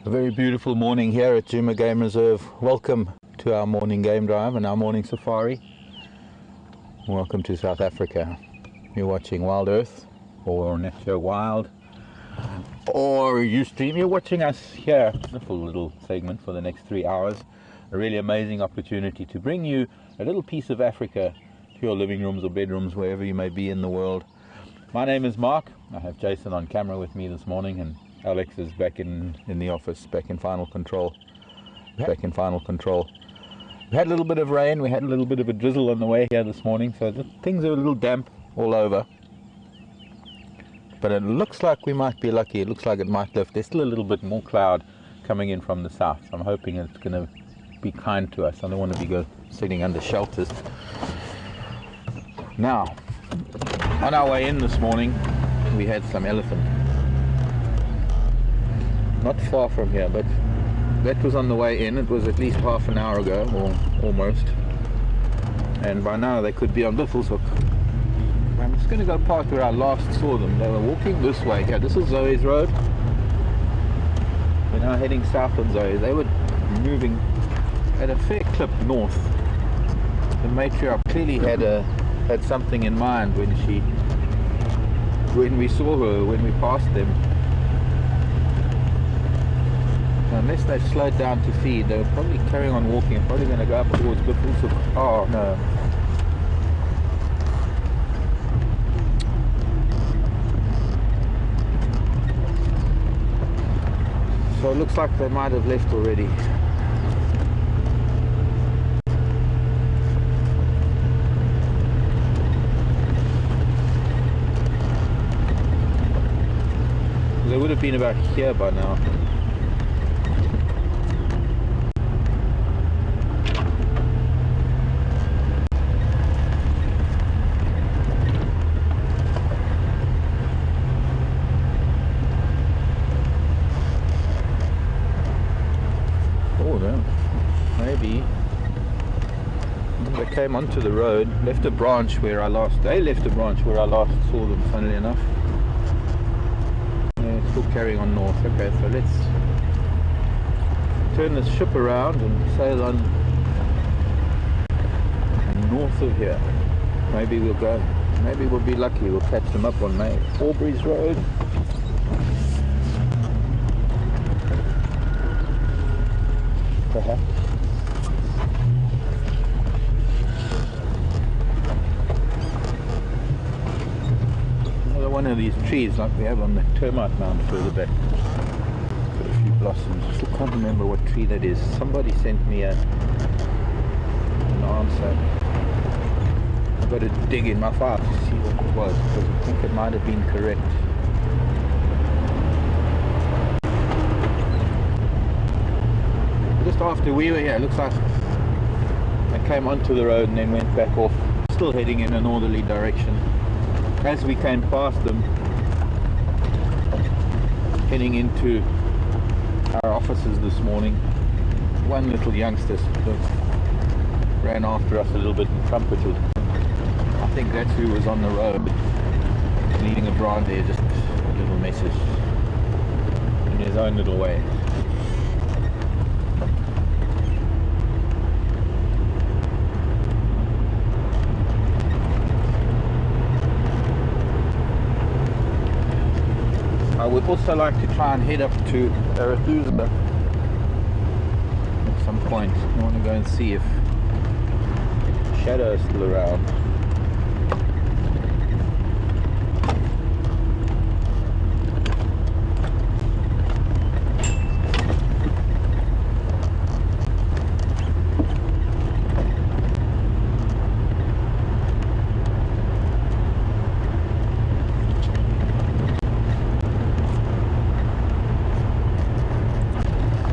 A very beautiful morning here at Djuma Game Reserve. Welcome to our morning game drive and our morning safari. Welcome to South Africa. You're watching WildEarth or Nature Wild or Ustream. You're watching us here. Wonderful little segment for the next 3 hours. A really amazing opportunity to bring you a little piece of Africa to your living rooms or bedrooms, wherever you may be in the world. My name is Mark. I have Jason on camera with me this morning, and Alex is back in the office, back in final control. We had a little bit of rain, we had a little bit of a drizzle on the way here this morning, so things are a little damp all over. But it looks like we might be lucky. It looks like it might lift. There's still a little bit more cloud coming in from the south, so I'm hoping it's going to be kind to us. I don't want to be sitting under shelters. Now, on our way in this morning, we had some elephant. Not far from here, but that was on the way in. It was at least half an hour ago, or almost. And by now they could be on Buffelshoek. I'm just going to go past where I last saw them. They were walking this way here. This is Zoe's road. We're now heading south on Zoe. They were moving at a fair clip north. The matriarch clearly had something in mind when we saw her, when we passed them. Unless they slowed down to feed, they were probably carrying on walking and probably going to go up towards Buffelshoek. Oh no. So it looks like they might have left already. They would have been about here by now. Maybe they came onto the road, left a branch where I last saw them, funnily enough. Yeah, still carrying on north. Okay, so let's turn this ship around and sail on north of here. Maybe we'll be lucky, we'll catch them up on Aubrey's Road. Perhaps. Another one of these trees like we have on the termite mound further back. Got a few blossoms. I still can't remember what tree that is. Somebody sent me an answer. I've got to dig in my file to see what it was, because I think it might have been correct. Just after we were here, it looks like they came onto the road and then went back off, still heading in a northerly direction. As we came past them, heading into our offices this morning, one little youngster ran after us a little bit and trumpeted. I think that's who was on the road, leading a brand there, just a little message in his own little way. I would also like to try and head up to Arathusa at some point. I want to go and see if Shadow is still around.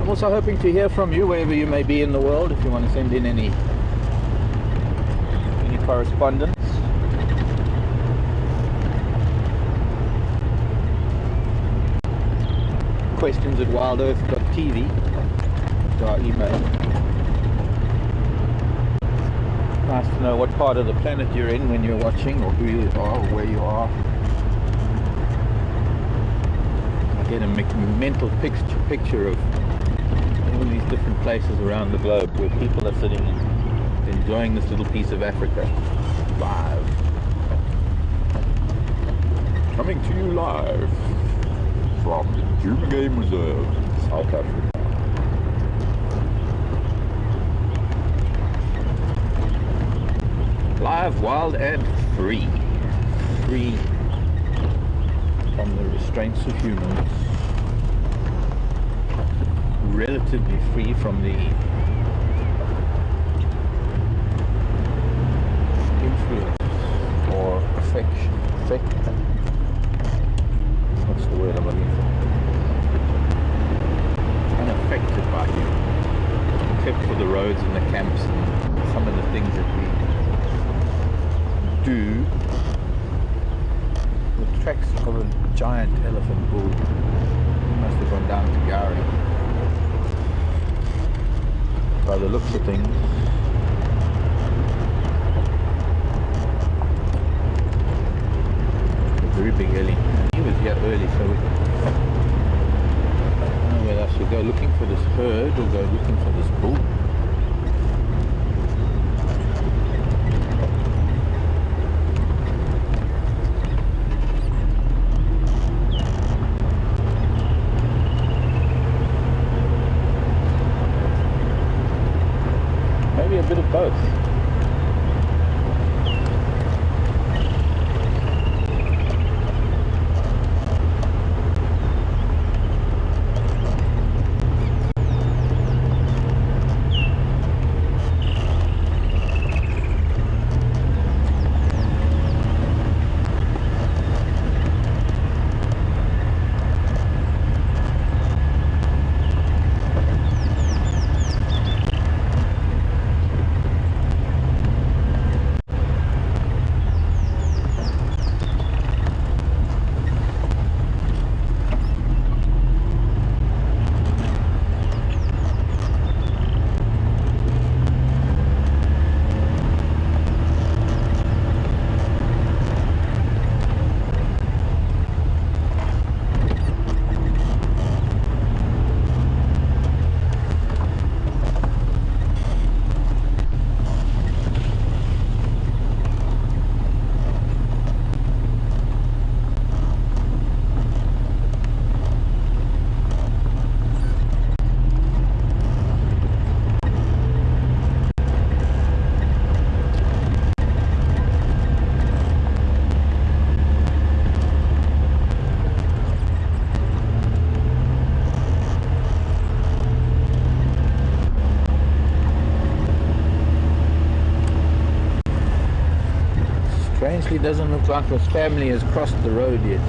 Also hoping to hear from you wherever you may be in the world, if you want to send in any correspondence. questions@wildearth.tv to our email. Nice to know what part of the planet you're in when you're watching, or who you are, or where you are. I get a mental picture of all these different places around the globe where people are sitting and enjoying this little piece of Africa live. Coming to you live from the Birmingham Game Reserve, South Africa. Live, wild and free. Free from the restraints of humans. Relatively free from the influence or affection. What's the word I'm looking for? Unaffected by you, except for the roads and the camps and some of the things that we do. The tracks of a giant elephant bull. He must have gone down to Gowrie by the looks of things. A very big ellie. He was here early, so we don't know whether I should go looking for this herd or go looking for this bull. Maybe a bit of both. Strangely, doesn't look like this family has crossed the road yet.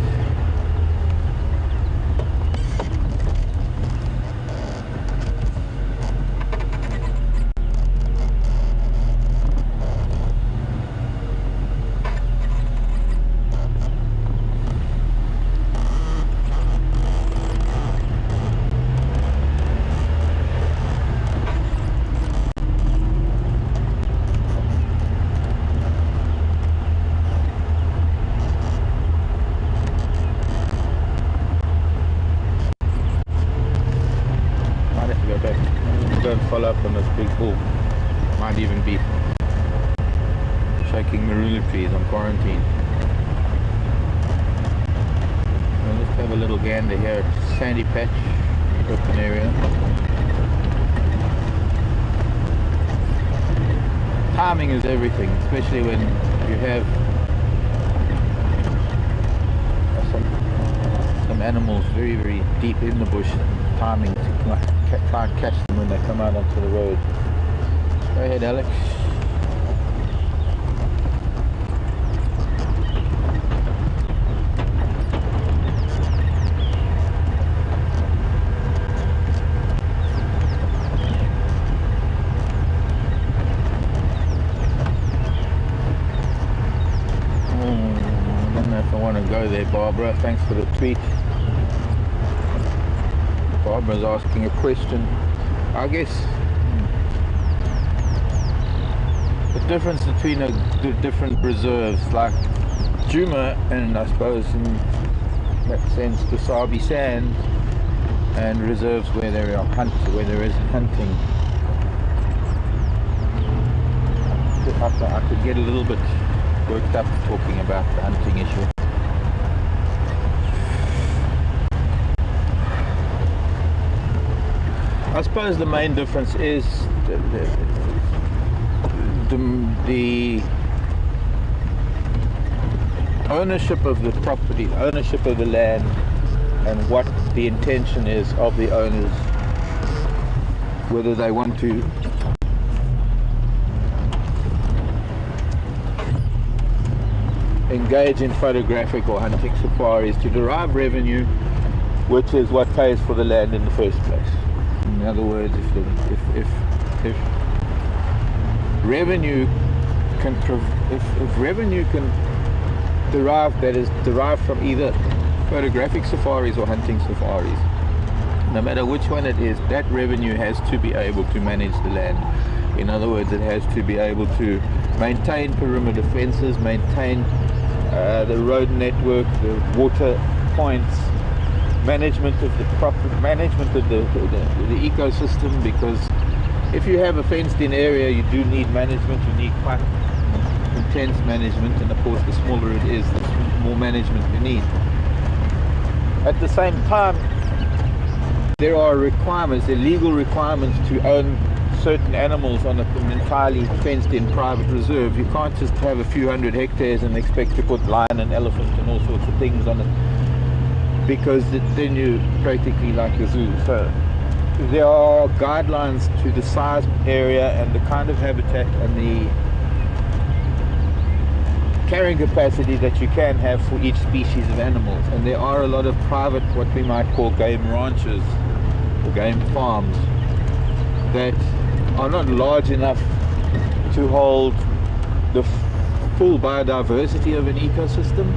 Don't follow up on this big bull. Might even be shaking marula trees on quarantine. Well, let's have a little gander here. Sandy patch, open area. Timing is everything, especially when you have some animals very, very deep in the bush. Timing to try and catch them when they come out onto the road. Go ahead, Alex. I don't know if I want to go there, Barbara. Thanks for the tweet. Barbara's asking a question. I guess the difference between the different reserves, like Djuma and I suppose in that sense the Sabi Sand, and reserves where there are where there is hunting. I could get a little bit worked up talking about the hunting issue. I suppose the main difference is the ownership of the property, ownership of the land, and what the intention is of the owners, whether they want to engage in photographic or hunting safaris to derive revenue, which is what pays for the land in the first place. In other words, if revenue can if revenue can derive, that is derived from either photographic safaris or hunting safaris, no matter which one it is, that revenue has to be able to manage the land. In other words, it has to be able to maintain perimeter fences, maintain the road network, the water points, management of the proper management of the ecosystem, because if you have a fenced in area, you do need management, you need quite intense management, and of course the smaller it is, the more management you need. At the same time, there are requirements, there are legal requirements to own certain animals on an entirely fenced in private reserve. You can't just have a few hundred hectares and expect to put lion and elephant and all sorts of things on it, because then you're practically like a zoo. So there are guidelines to the size area and the kind of habitat and the carrying capacity that you can have for each species of animals. And there are a lot of private, what we might call game ranches or game farms, that are not large enough to hold the full biodiversity of an ecosystem,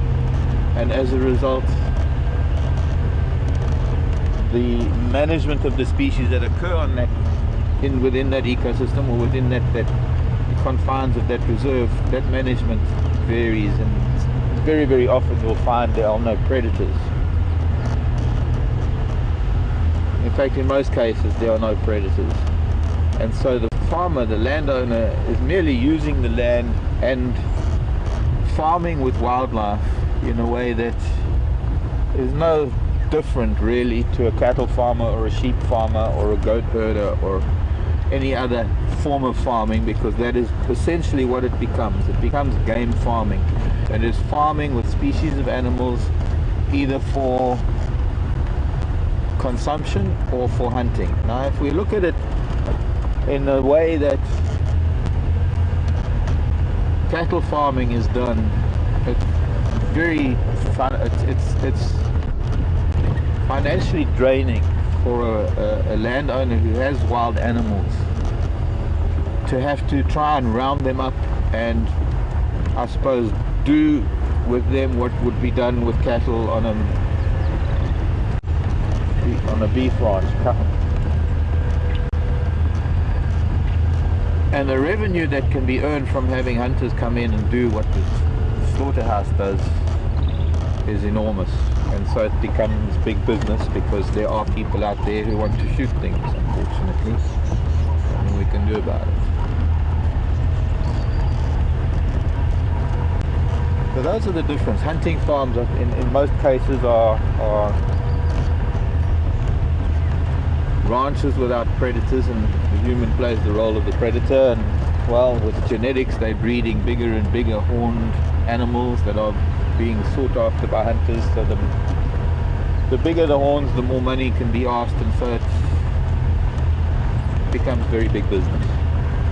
and as a result the management of the species that occur on that within that ecosystem or within that confines of that reserve, that management varies, and very, very often you'll find there are no predators. In fact, in most cases there are no predators, and so the farmer, the landowner, is merely using the land and farming with wildlife in a way that is no different really to a cattle farmer or a sheep farmer or a goat herder or any other form of farming, because that is essentially what it becomes. It becomes game farming, and it's farming with species of animals either for consumption or for hunting. Now, if we look at it in a way that cattle farming is done, it's very fun. It's financially draining for a landowner who has wild animals to have to try and round them up and, I suppose, do with them what would be done with cattle on a beef ranch. And the revenue that can be earned from having hunters come in and do what the slaughterhouse does is enormous, and so it becomes big business, because there are people out there who want to shoot things, unfortunately. Nothing we can do about it. So those are the difference. Hunting farms in most cases are ranches without predators, and the human plays the role of the predator, and well, with genetics they're breeding bigger and bigger horned animals that are being sought after by hunters. So the bigger the horns, the more money can be asked, and so it becomes very big business.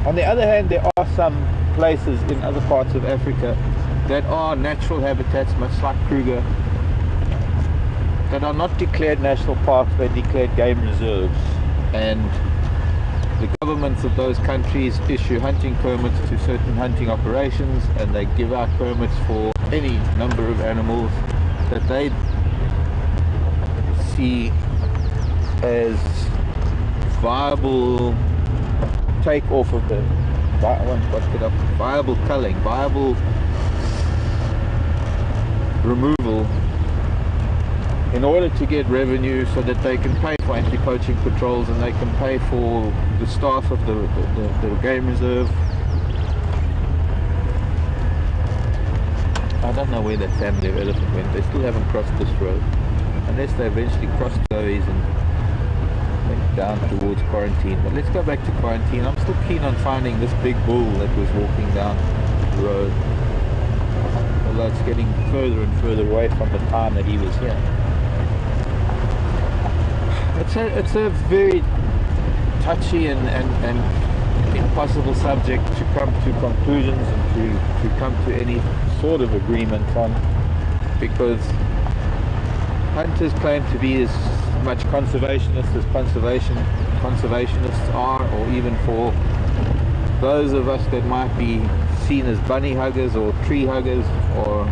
On the other hand, there are some places in other parts of Africa that are natural habitats, much like Kruger, that are not declared national parks, they're declared game reserves, and the governments of those countries issue hunting permits to certain hunting operations, and they give out permits for any number of animals that they see as viable take off of the viable culling, viable removal in order to get revenue so that they can pay for anti-poaching patrols and they can pay for the staff of the game reserve. I don't know where that family of elephant went. They still haven't crossed this road, unless they eventually crossed those and went down towards quarantine. But let's go back to quarantine. I'm still keen on finding this big bull that was walking down the road, although it's getting further and further away from the time that he was here. It's a very touchy and impossible subject to come to conclusions and to come to any sort of agreement on, because hunters claim to be as much conservationists as conservationists are, or even for those of us that might be seen as bunny huggers or tree huggers, or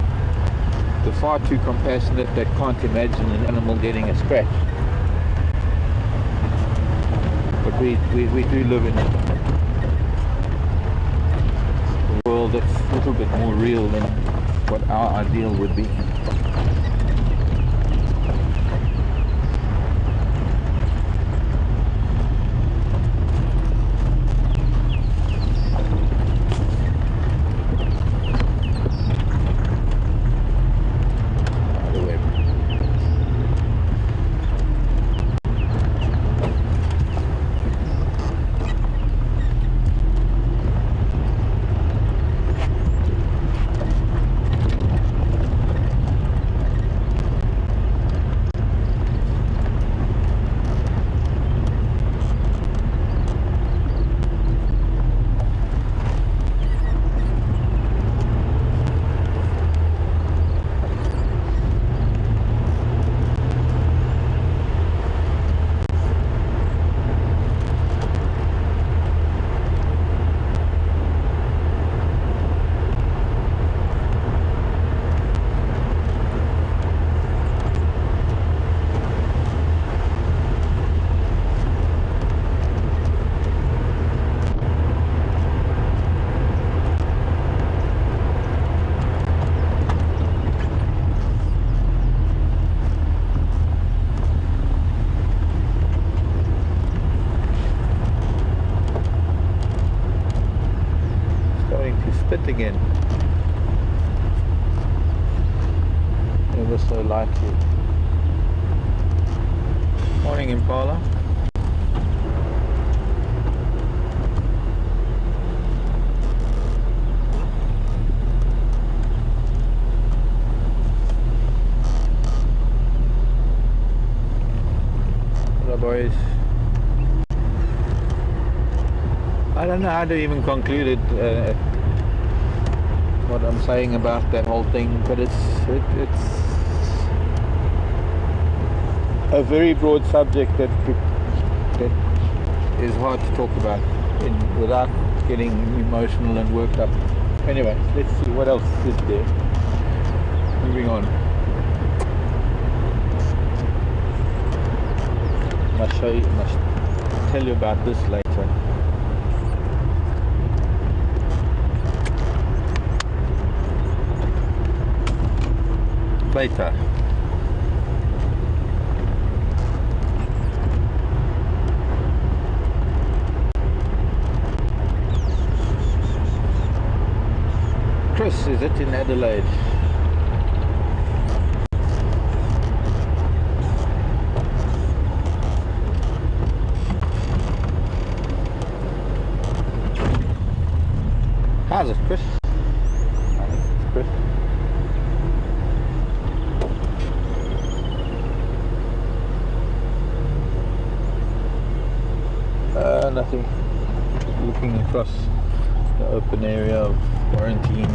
the far too compassionate that can't imagine an animal getting a scratch. But we do live in a world that's a little bit more real than what our ideal would be. Again, ever so lightly. Morning, Impala. Hello, boys. I don't know how to even conclude it. What I'm saying about that whole thing, but it's a very broad subject that is hard to talk about without getting emotional and worked up. Anyway, let's see what else is there. Moving on. Must tell you about this later. Later. Chris, is it in Adelaide? How's it, Chris? I think it's Chris. Nothing. Looking across the open area of quarantine.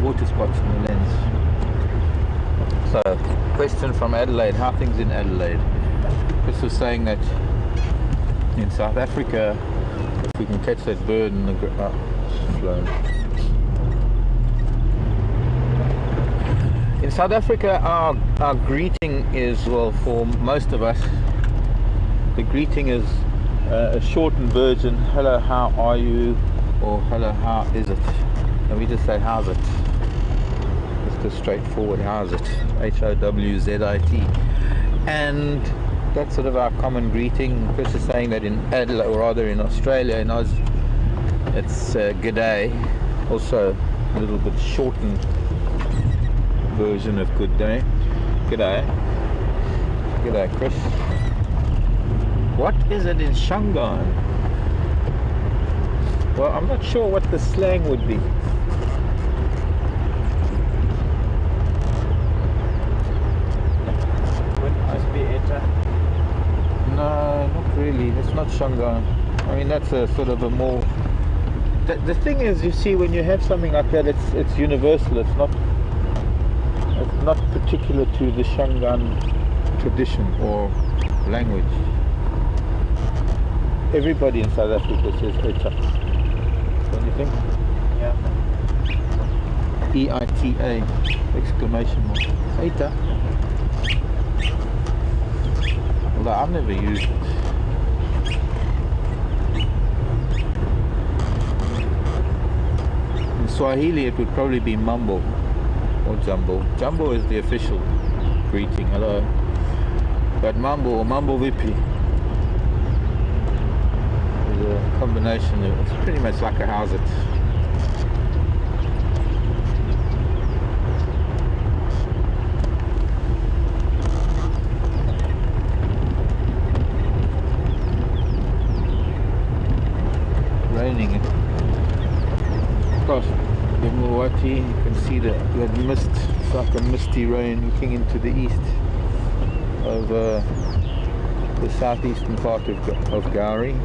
Water spots in the lens. So, question from Adelaide. How are things in Adelaide? Chris was saying that in South Africa, if we can catch that bird in the flown. In South Africa, our greeting is, well, for most of us, the greeting is a shortened version. Hello, how are you? Or hello, how is it? And we just say how's it. Just a straightforward how's it. H-O-W-Z-I-T. And that's sort of our common greeting. Chris is saying that in Adelaide, or rather in Australia, in Oz, it's g'day. Also a little bit shortened version of good day. G'day. G'day, Chris. What is it in Shanghai? Well, I'm not sure what the slang would be. Must be Eta. No, not really. It's not Shanghai. I mean, that's a sort of a more... The thing is, you see, when you have something like that, it's universal. It's not particular to the Shangan tradition or language. Everybody in South Africa says Eta. Don't you think? Yeah. E-I-T-A, exclamation mark. Eta. Although I've never used it. In Swahili it would probably be Mambo or Jumbo. Jumbo is the official greeting, hello. But Mambo or Mambo Vipi is a combination of, it's pretty much like a how's it. Raining across the Mawati, you can see that mist. It's like a misty rain looking into the east over the southeastern part of Gowrie.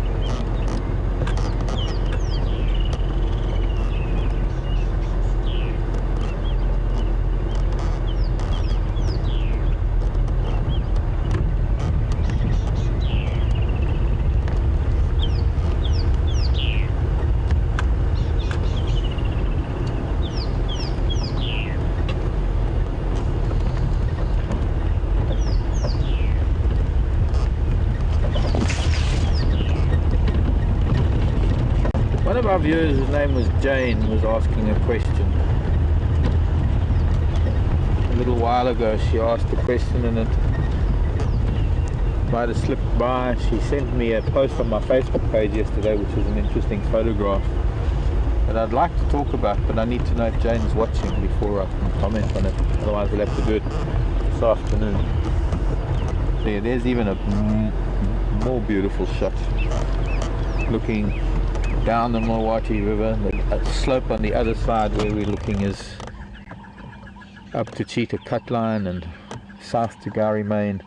One of our viewers, his name was Jane, was asking a question. A little while ago she asked a question and it might have slipped by. She sent me a post on my Facebook page yesterday, which is an interesting photograph that I'd like to talk about, but I need to know if Jane's watching before I can comment on it. Otherwise we'll have to do it this afternoon. There, there's even a more beautiful shot looking down the Mawati River. The slope on the other side where we're looking is up to Cheetah Cut Line and south to Gowrie Main,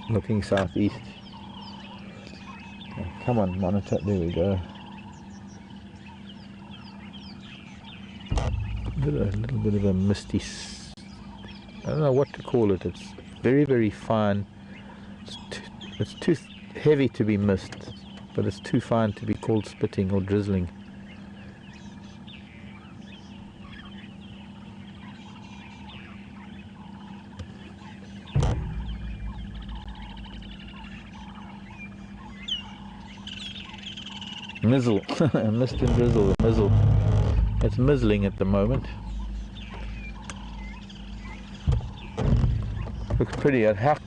looking southeast. Oh, come on, monitor, there we go. A little bit of a misty, I don't know what to call it. It's very, very fine. It's too heavy to be mist, but it's too fine to be called spitting or drizzling. Mizzle, mist and drizzle, mizzle. It's mizzling at the moment. Looks pretty. How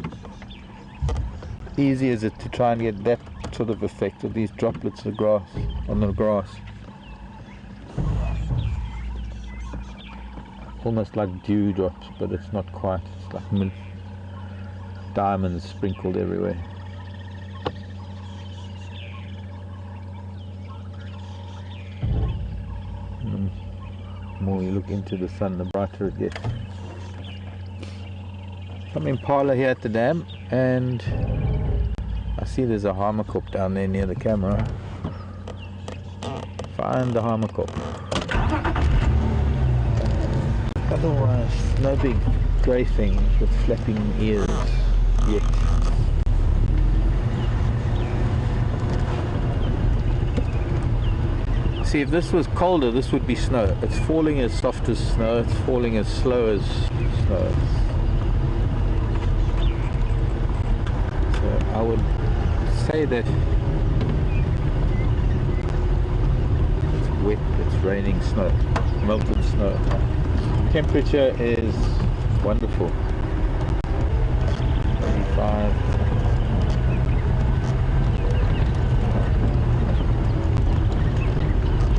easy is it to try and get that sort of effect of these droplets of grass on the grass? Almost like dew drops, but it's not quite. It's like diamonds sprinkled everywhere. The more you look into the sun, the brighter it gets. I'm in Impala here at the dam, and I see there's a Hamerkop down there near the camera. Find the Hamerkop. Otherwise, no big grey things with flapping ears yet. See, if this was colder, this would be snow. It's falling as soft as snow, it's falling as slow as snow. So I would say that wet, it's raining snow, melted snow. Temperature is wonderful. 85.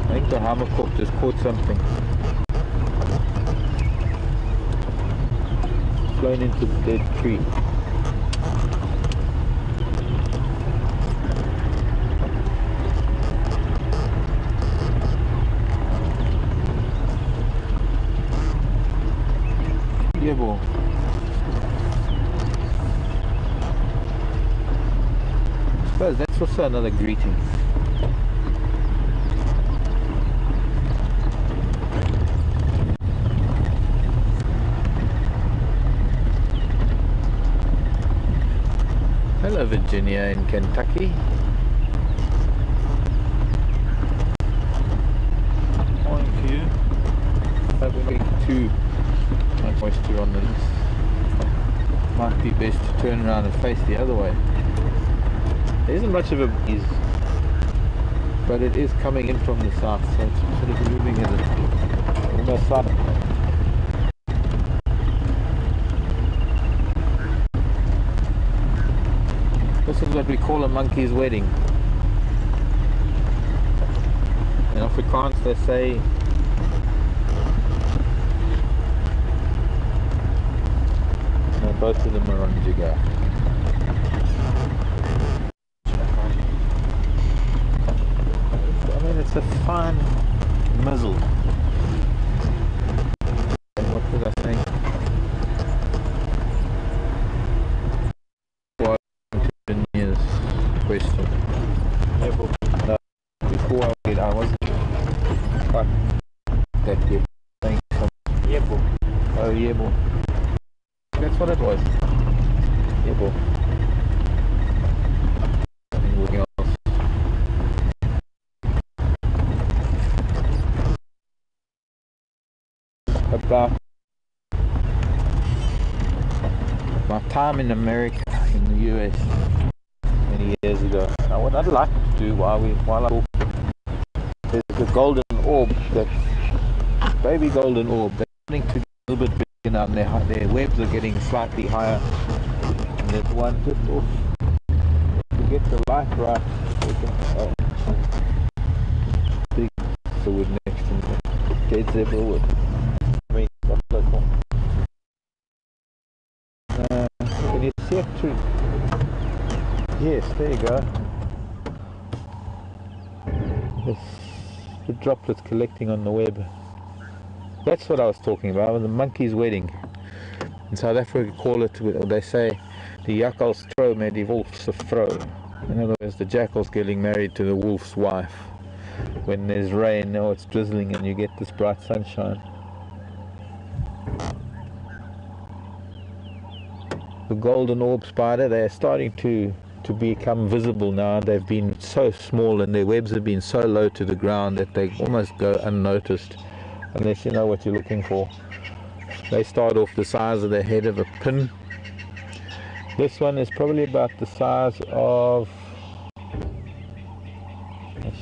I think the hammercock just caught something. Flown into the dead tree. Yeah, boy. I suppose that's also another greeting. Hello, Virginia in Kentucky. Morning to you. Hope we're getting too much moisture on this. Might be best to turn around and face the other way. There isn't much of a breeze, but it is coming in from the south, so it's sort of moving in it almost south. This is what we call a monkey's wedding. In Afrikaans they say no, both of them are on jigger. I mean, it's a fine muzzle. And what was I saying? Question. No, before I did, I wasn't quite that good. Yebo. Oh, yebo. That's what it was. Yebo. Nothing else. About my time in America, in the US. Years ago. Now, what I'd like to do while I talk, there's a golden orb, that baby golden orb, they're starting to get a little bit bigger now, and their webs are getting slightly higher. And there's one just off. To get the light right, we can big the wood next to me. Dead zebra wood. I mean, that's local. Can you see it through? Yes, there you go. The droplets collecting on the web. That's what I was talking about, the monkey's wedding. In South Africa call it, or they say, the jakkal's trou met die wolf's vrou. In other words, the jackal's getting married to the wolf's wife. When there's rain or it's drizzling and you get this bright sunshine. The golden orb spider, they're starting to become visible now. They've been so small and their webs have been so low to the ground that they almost go unnoticed unless you know what you're looking for. They start off the size of the head of a pin. This one is probably about the size of,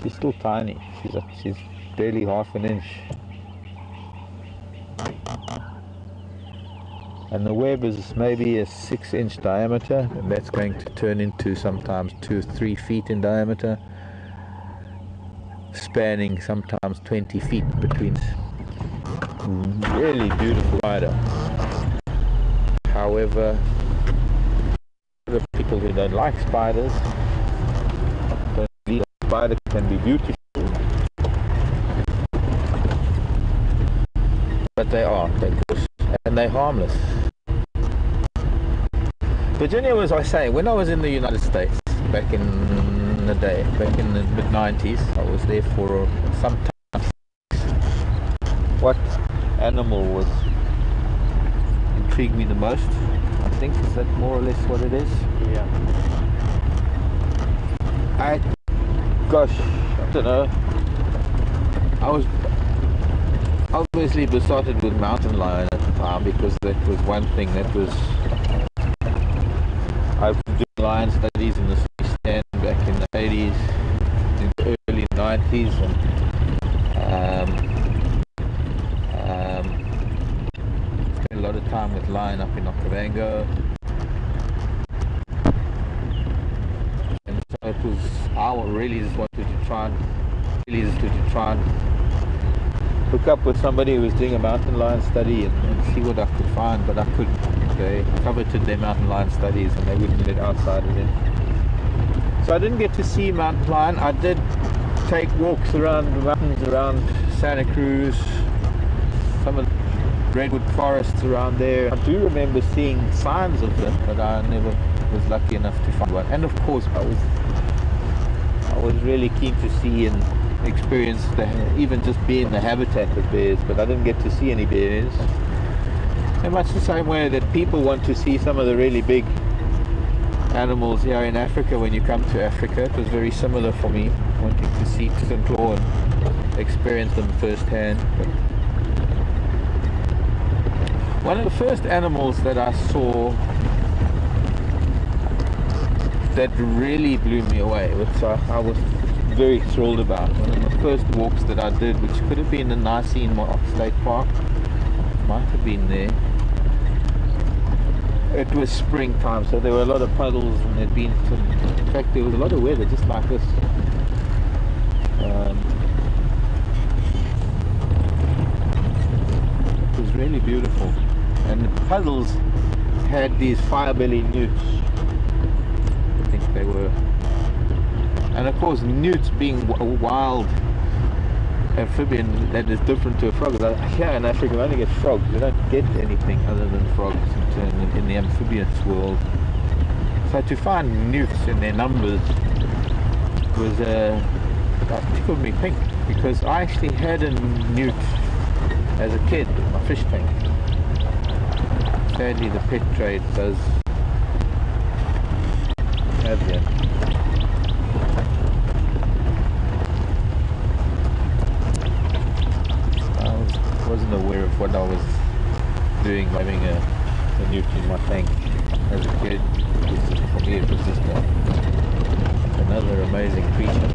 she's still tiny, she's barely half an inch. And the web is maybe a 6-inch diameter, and that's going to turn into sometimes 2 or 3 feet in diameter, spanning sometimes 20 feet between. Really beautiful spider. However, the people who don't like spiders don't believe a spider can be beautiful, but they are, and they're harmless. Virginia was, I say, when I was in the United States back in the day, back in the mid-90s, I was there for some time. What animal was intrigued me the most? I think, is that more or less what it is? Yeah. Gosh, I don't know. I was obviously besotted with mountain lion at the time, because that was one thing that was, I was doing lion studies in the city stand back in the 80s, in the early 90s, I really just wanted to try and hook up with somebody who was doing a mountain lion study and see what I could find, but I couldn't. They coveted their mountain lion studies and they wouldn't let outsiders in. So I didn't get to see mountain lion. I did take walks around the mountains around Santa Cruz, some of the redwood forests around there. I do remember seeing signs of them, but I never was lucky enough to find one. And of course I was really keen to see and experience even just be in the habitat of bears, but I didn't get to see any bears. In much the same way that people want to see some of the really big animals here in Africa when you come to Africa, it was very similar for me, wanting to see tooth and claw and experience them firsthand. But one of the first animals that I saw that really blew me away, which I was very thrilled about, one of the first walks that I did, which could have been in Nicene State Park, might have been there. It was springtime, so there were a lot of puddles, and there'd been some, in fact there was a lot of weather just like this. It was really beautiful, and the puddles had these fire-belly newts. I think they were, and of course newts being a wild amphibian that is different to a frog. Here in Africa we only get frogs, we don't get anything other than frogs in the amphibians world. So to find newts in their numbers was that tickled me pink, because I actually had a newt as a kid in my fish tank. Sadly the pet trade does have them. Wasn't aware of what I was doing having a newt in my tank as a kid. For me it was just another amazing creature,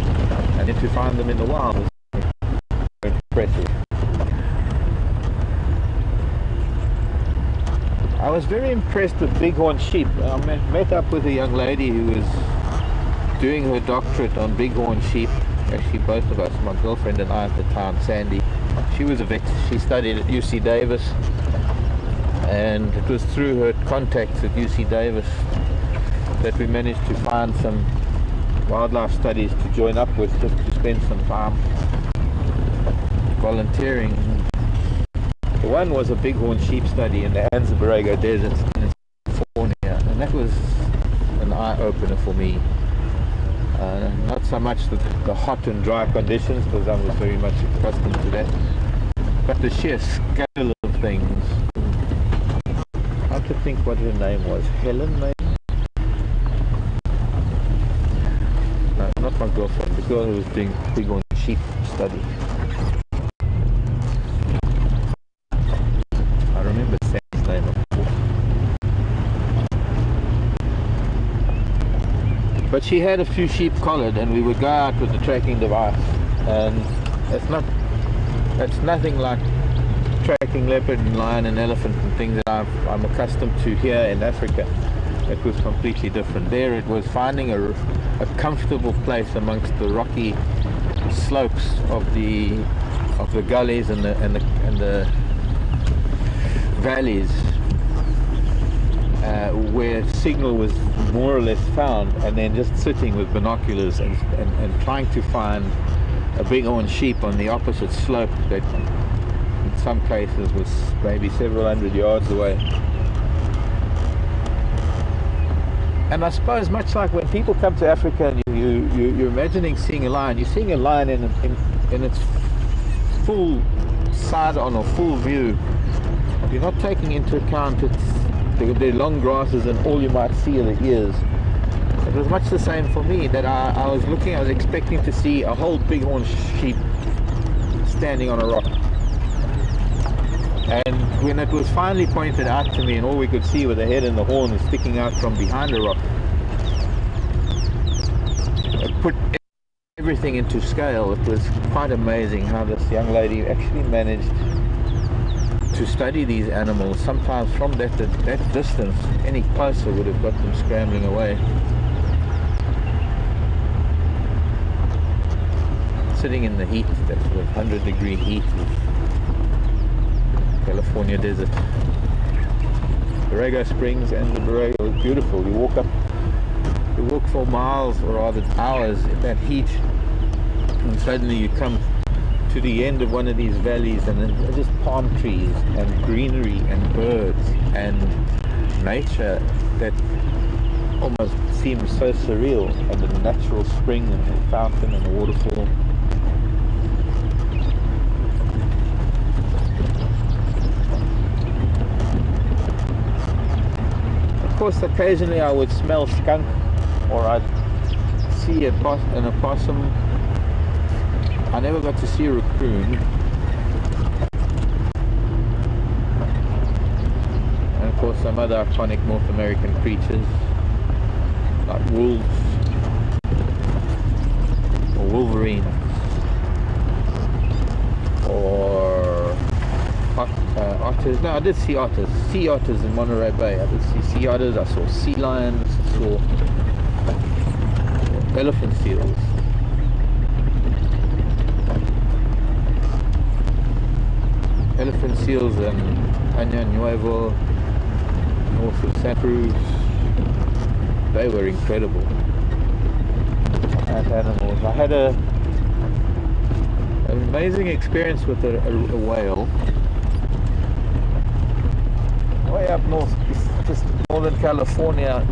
and then to find them in the wild was impressive. I was very impressed with bighorn sheep. I met up with a young lady who was doing her doctorate on bighorn sheep. Actually both of us, my girlfriend and I at the time, Sandy. She was a vet. She studied at UC Davis, and it was through her contacts at UC Davis that we managed to find some wildlife studies to join up with, just to spend some time volunteering. The one was a bighorn sheep study in the Anza-Borrego Desert in California, and that was an eye-opener for me. Not so much the hot and dry conditions, because I was very much accustomed to that, but the sheer scale of things. I have to think what her name was. Helen, maybe? No, not my girlfriend, the girl who was doing bighorn sheep study. I remember Sam's name, of course. But she had a few sheep collared, and we would go out with the tracking device, and it's nothing like tracking leopard and lion and elephant and things that I'm accustomed to here in Africa. It was completely different. There it was finding a comfortable place amongst the rocky slopes of the gullies and the valleys, where signal was more or less found, and then just sitting with binoculars and trying to find a bighorn sheep on the opposite slope that in some cases was maybe several hundred yards away. And I suppose much like when people come to Africa and you're imagining seeing a lion, you're seeing a lion in its full side on or full view. You're not taking into account the long grasses and all you might see are the ears. It was much the same for me, that I was expecting to see a whole bighorn sheep standing on a rock. And when it was finally pointed out to me and all we could see were the head and the horns sticking out from behind a rock, it put everything into scale. It was quite amazing how this young lady actually managed to study these animals. Sometimes from that distance, any closer would have got them scrambling away. sitting in the heat, that sort of 100-degree heat of California desert. Borrego Springs and the Borrego is beautiful. You walk for miles, or rather hours, in that heat, and suddenly you come to the end of one of these valleys, and there's just palm trees and greenery and birds and nature that almost seems so surreal, and a natural spring and a fountain and a waterfall. Of course, occasionally I would smell skunk, or I'd see an opossum. I never got to see a raccoon. And of course some other iconic North American creatures like wolves or wolverines or otters. No, I did see otters. Sea otters in Monterey Bay. I did see sea otters. I saw sea lions. I saw elephant seals. Elephant seals in Año Nuevo, north of Santa Cruz. They were incredible. And animals. I had an amazing experience with a whale. Way up north, just northern California,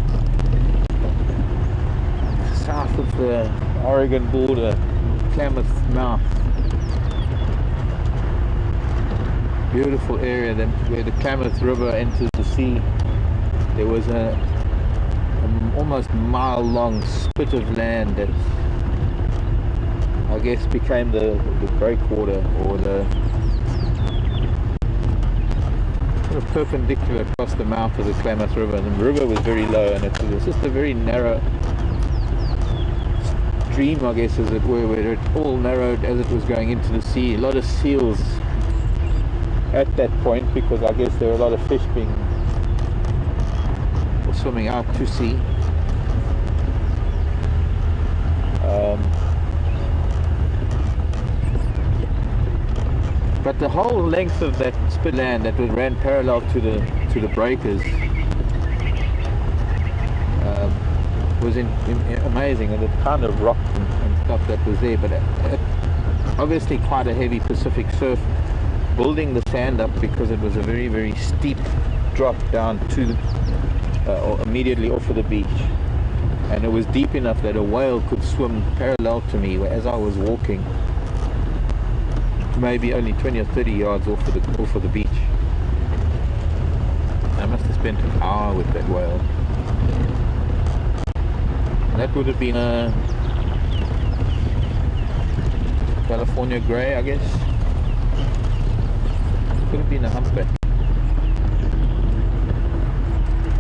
south of the Oregon border, Klamath Mouth. Beautiful area where the Klamath River enters the sea. There was an almost mile-long spit of land that I guess became the breakwater, or the sort of perpendicular across the mouth of the Klamath River. And the river was very low, and it was just a very narrow stream, I guess, as it were, where it all narrowed as it was going into the sea. A lot of seals at that point, because I guess there were a lot of fish swimming out to sea. But the whole length of that spit land that ran parallel to the breakers was amazing, and it kind of rocked and stuff that was there. But obviously quite a heavy Pacific surf building the sand up, because it was a very, very steep drop down to or immediately off of the beach, and it was deep enough that a whale could swim parallel to me as I was walking, maybe only 20 or 30 yards off of the beach. I must have spent an hour with that whale. And that would have been a California grey, I guess. Could have been a humpback.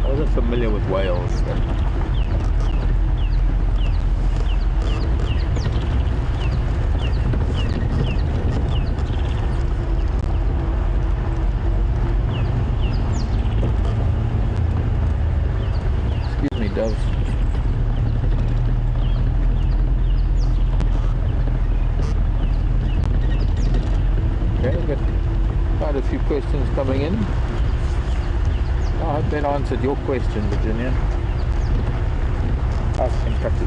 I wasn't familiar with whales. Excuse me, doves. Okay, we've got quite a few questions coming in. I hope that answered your question, Virginia. How's Kentucky?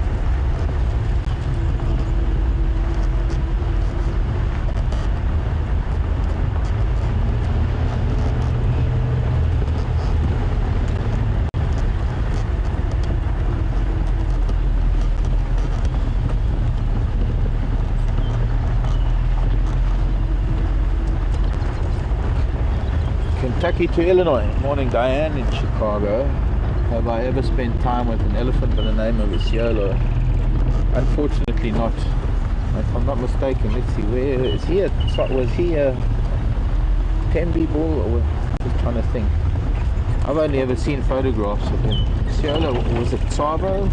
Kentucky to Illinois. Morning, Diane in Chicago. Have I ever spent time with an elephant by the name of Isiolo? Unfortunately not. If I'm not mistaken, let's see, where is he? Was he a Tembe bull, or just trying to think? I've only ever seen photographs of him. Isiolo, was it Tsavo?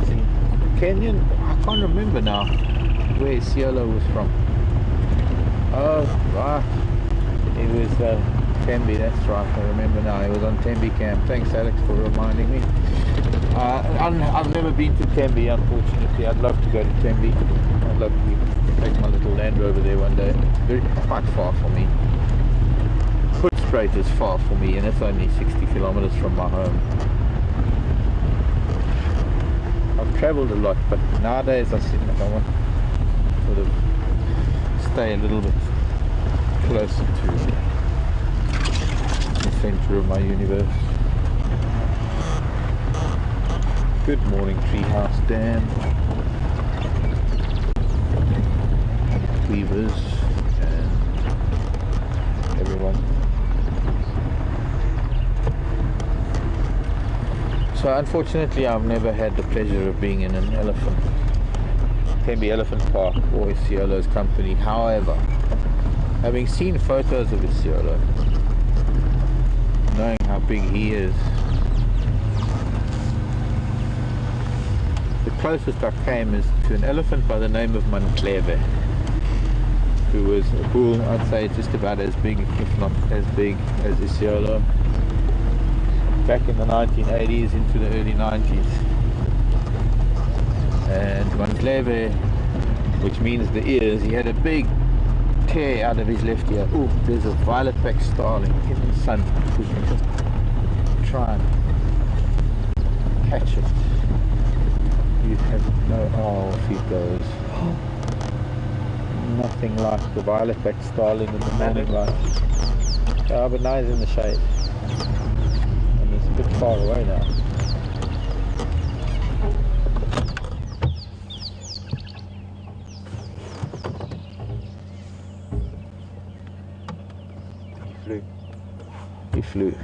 Is he Kenyan? I can't remember now where Isiolo was from. Oh, right. He was Tembe, that's right, I remember now. He was on Tembe camp. Thanks, Alex, for reminding me. I've never been to Tembe, unfortunately. I'd love to go to Tembe. I'd love to take my little Land Rover there one day. It's quite far for me. Hoedspruit is far for me, and it's only 60 kilometers from my home. I've travelled a lot, but nowadays I seem like I want to sort of stay a little bit closer to the centre of my universe. Good morning, Treehouse Dam, Weavers, and everyone. So unfortunately I've never had the pleasure of being in an elephant, Tembe Elephant Park or Isiolo's company. However, having seen photos of Isiolo, knowing how big he is, the closest I came is to an elephant by the name of Mantleve, who was a bull, I'd say just about as big, if not as big as Isiolo, back in the 1980s into the early 90s. And Mantleve, which means the ears, he had a big tear out of his left ear. Oh, there's a violet-backed starling in the sun. We can just try and catch it. You have no, oh, off he goes. Nothing like the violet-backed starling in the morning light. Yeah, but now he's in the shade. And it's a bit far away now. He flew.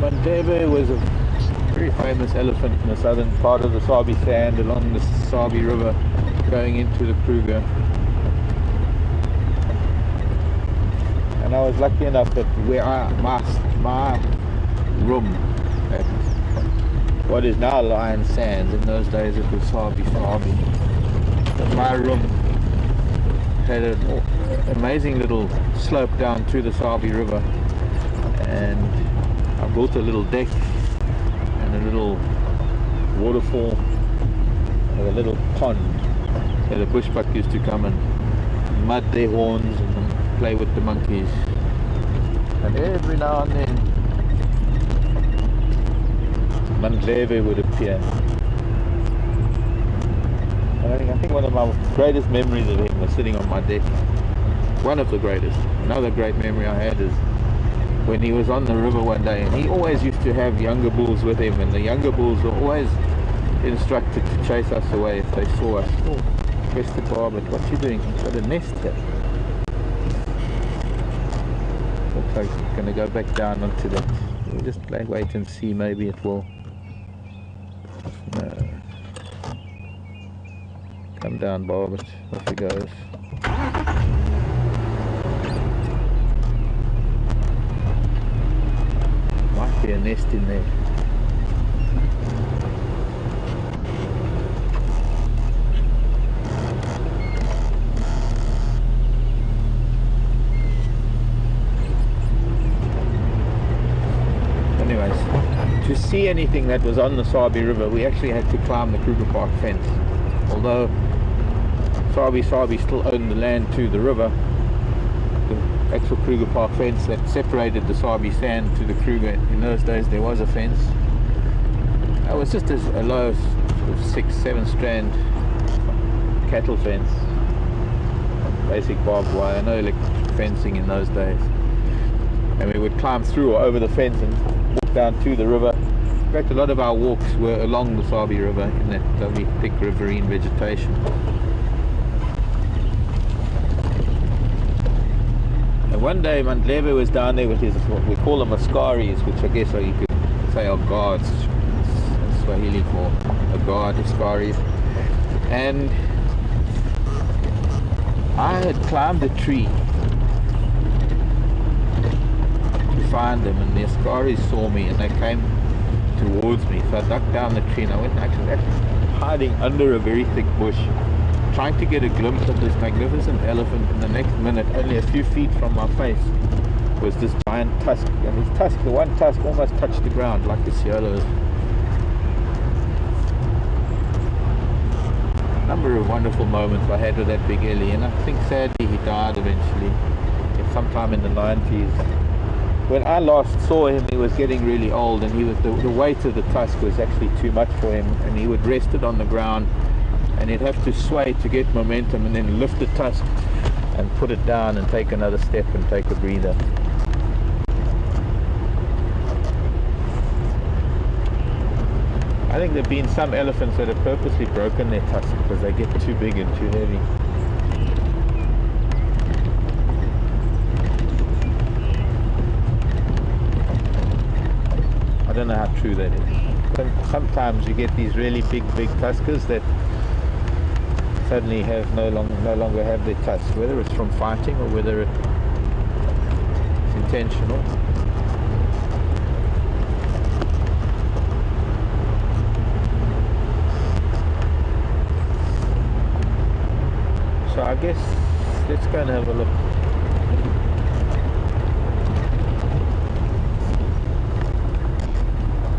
Mandebe was a very famous elephant in the southern part of the Sabi Sand along the Sabi River going into the Kruger. And I was lucky enough that where my room at what is now Lion Sands, in those days it was Sabi. My room had an amazing little slope down to the Sabi River, and I built a little deck and a little waterfall and a little pond where the bushbuck used to come and mud their horns and play with the monkeys. And every now and then Mandleve would appear. And I think one of my greatest memories of him was sitting on my deck. One of the greatest. Another great memory I had is when he was on the river one day, and he always used to have younger bulls with him, and the younger bulls were always instructed to chase us away if they saw us. Oh, Mr. Barbet, what you doing? You've got a nest here. Looks like it's going to go back down onto that. We'll just wait and see, maybe it will. No. Come down, Barbet. Off he goes. Might be a nest in there. Anyways, to see anything that was on the Sabi River, we actually had to climb the Kruger Park fence. Although Sabi still owned the land to the river, the actual Kruger Park fence that separated the Sabi Sand to the Kruger, in those days there was a fence. It was just a low sort of 6-7 strand cattle fence, basic barbed wire, no electric fencing in those days. And we would climb through or over the fence and walk down to the river. In fact, a lot of our walks were along the Sabi River in that lovely thick riverine vegetation. And one day Mandleve was down there with his, what we call them Askaris, which I guess you could say are guards. That's Swahili for a guard, Askaris. And I had climbed a tree find them, and the Askaris saw me and they came towards me. So I ducked down the tree and I went actually hiding under a very thick bush, trying to get a glimpse of this magnificent elephant. And the next minute, only a few feet from my face, was this giant tusk, and his tusk, the one tusk, almost touched the ground like the Ciolo's. A number of wonderful moments I had with that big Ellie, and I think sadly he died eventually, sometime in the 90s. When I last saw him, he was getting really old, and he was the weight of the tusk was actually too much for him, and he would rest it on the ground, and he'd have to sway to get momentum, and then lift the tusk and put it down and take another step and take a breather. I think there have been some elephants that have purposely broken their tusks because they get too big and too heavy. I don't know how true that is. Sometimes you get these really big tuskers that suddenly have no longer have their tusks, whether it's from fighting or whether it's intentional. So I guess let's go and have a look.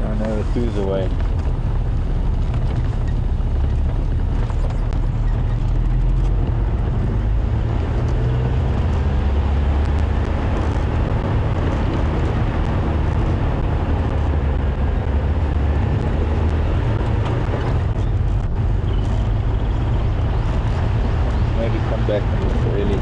I know the two's away. Back and look really.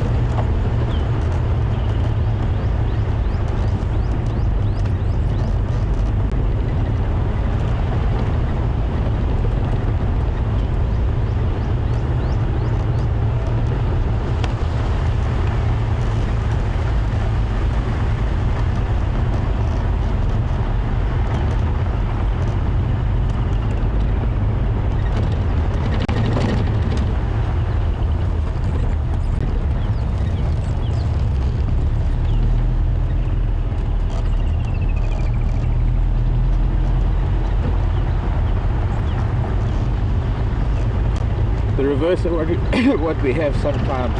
The reverse of what we have sometimes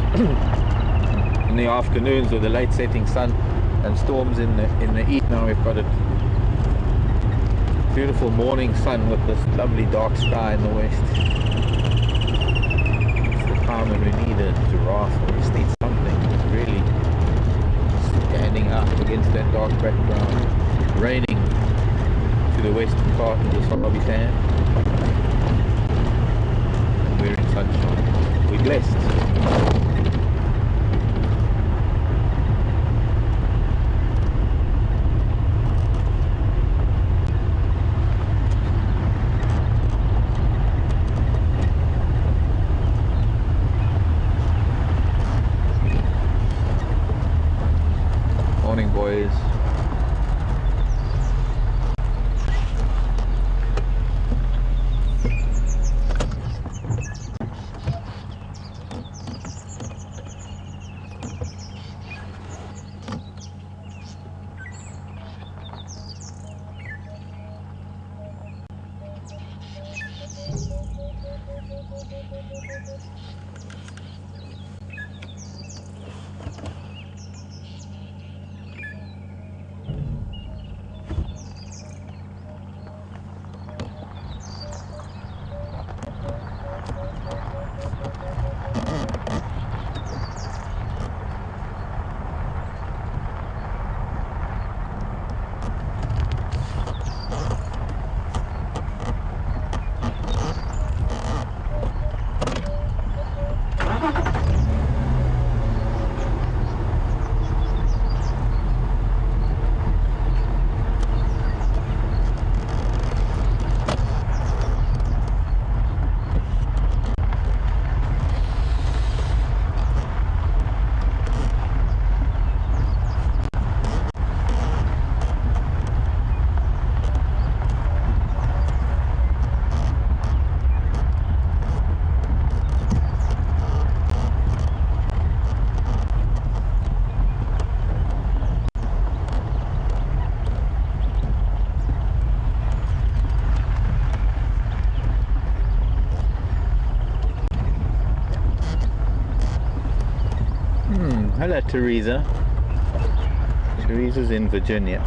in the afternoons or the late setting sun and storms in the east. Now we've got a beautiful morning sun with this lovely dark sky in the west. It's the time when we need a giraffe, or we just need something that's really standing out against that dark background. Raining to the western part of the Sabi Sand. We're in sunshine. We're blessed. Morning, boys. Hello, Teresa. Teresa's in Virginia.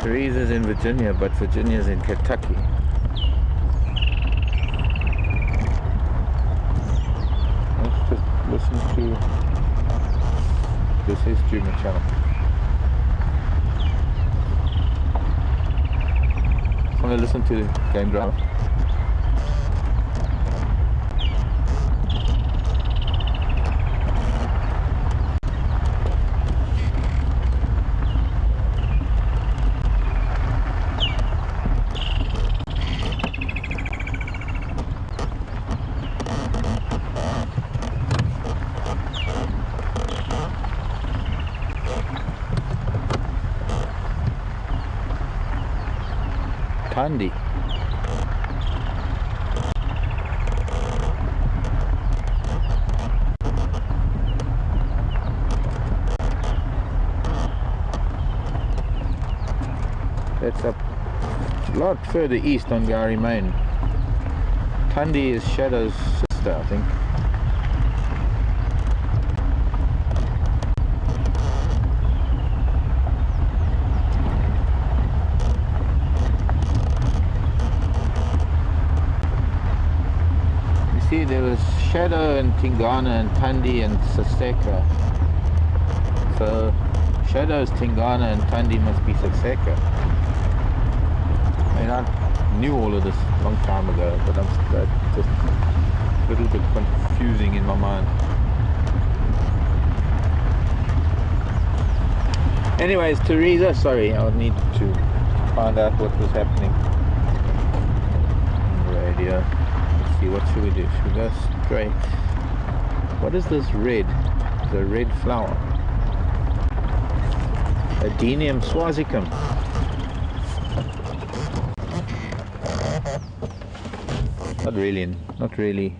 Teresa's in Virginia, but Virginia's in Kentucky. Let's just listen to... This is Juma Channel. I want to listen to the game drive. Tandy. That's a lot further east on Gary Main. Tandy is Shadow's sister, I think. There was Shadow and Tingana and Tandy and Saseka. So Shadow's Tingana and Tandy must be Saseka. I mean, I knew all of this a long time ago, but I'm just a little bit confusing in my mind. Anyways, Teresa, sorry, I would need to find out what was happening on the radio. What should we do? Should we go straight? What is this red? The red flower. Adenium swazicum. Not really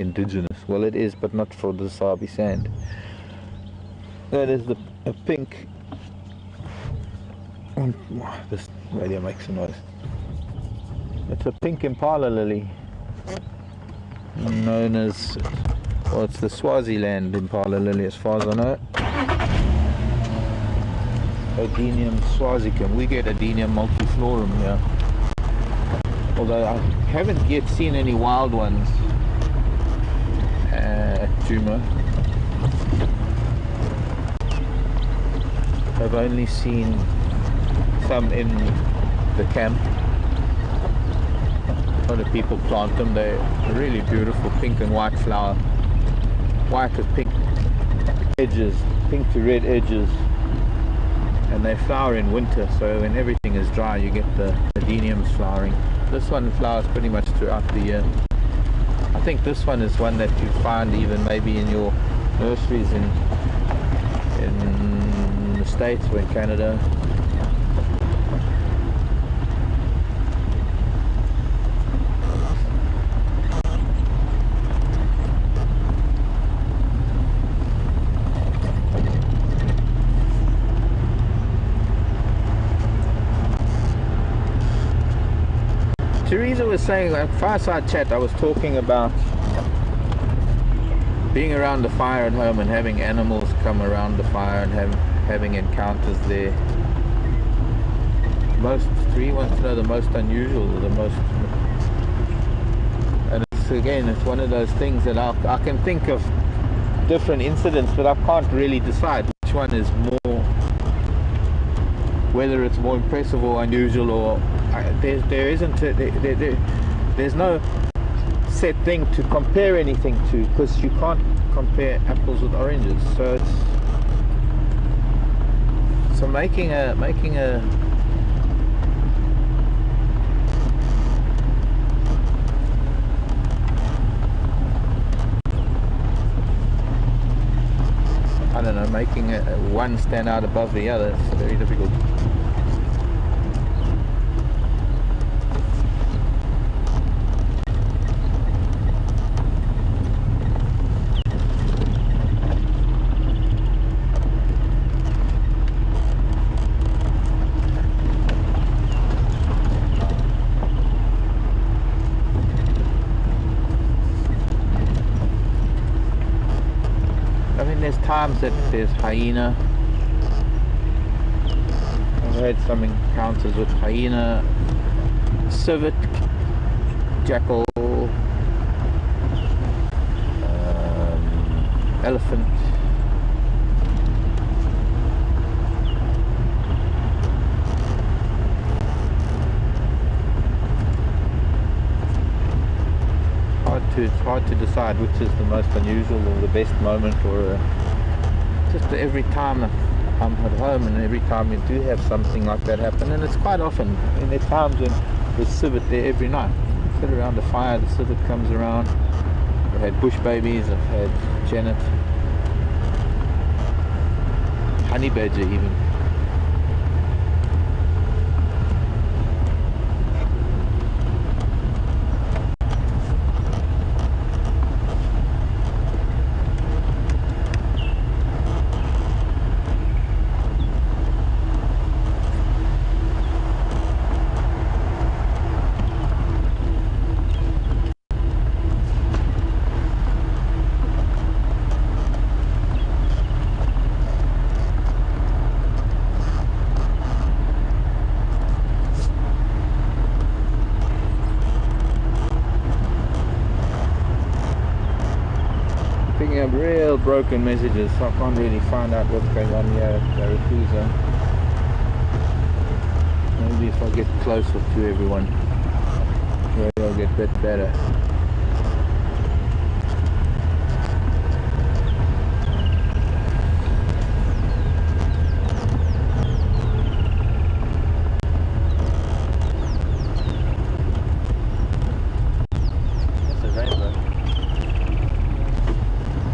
indigenous. Well, it is, but not for the Sabi sand. That is a pink. This radio makes a noise. It's a pink impala lily. Known as, well, it's the Swaziland impala lily as far as I know. Adenium swazicum. We get Adenium multiflorum here. Although I haven't yet seen any wild ones at Juma. I've only seen some in the camp. A lot of people plant them. They're really beautiful, pink and white flower. White with pink edges, pink to red edges. And they flower in winter, so when everything is dry you get the adeniums flowering. This one flowers pretty much throughout the year. I think this one is one that you find even maybe in your nurseries in the States or in Canada. Teresa was saying, at Fireside Chat, I was talking about being around the fire at home and having animals come around the fire and having encounters there. Teresa wants to know the most unusual, or the most... And it's one of those things that I can think of different incidents, but I can't really decide which one is more, whether it's more impressive or unusual, or there's no set thing to compare anything to, because you can't compare apples with oranges. So making a I don't know, making one stand out above the other is very difficult. times that there's hyena. I've had some encounters with hyena, civet, jackal, elephant. It's hard to decide which is the most unusual or the best moment, or just every time I'm at home and every time you do have something like that happen, and it's quite often. I mean, there are times when there's civet there every night. You sit around the fire, the civet comes around. I've had bush babies, I've had genet, honey badger even. Up real broken messages, so I can't really find out what's going on here at Barracuda. Maybe if I get closer to everyone, maybe I'll get a bit better.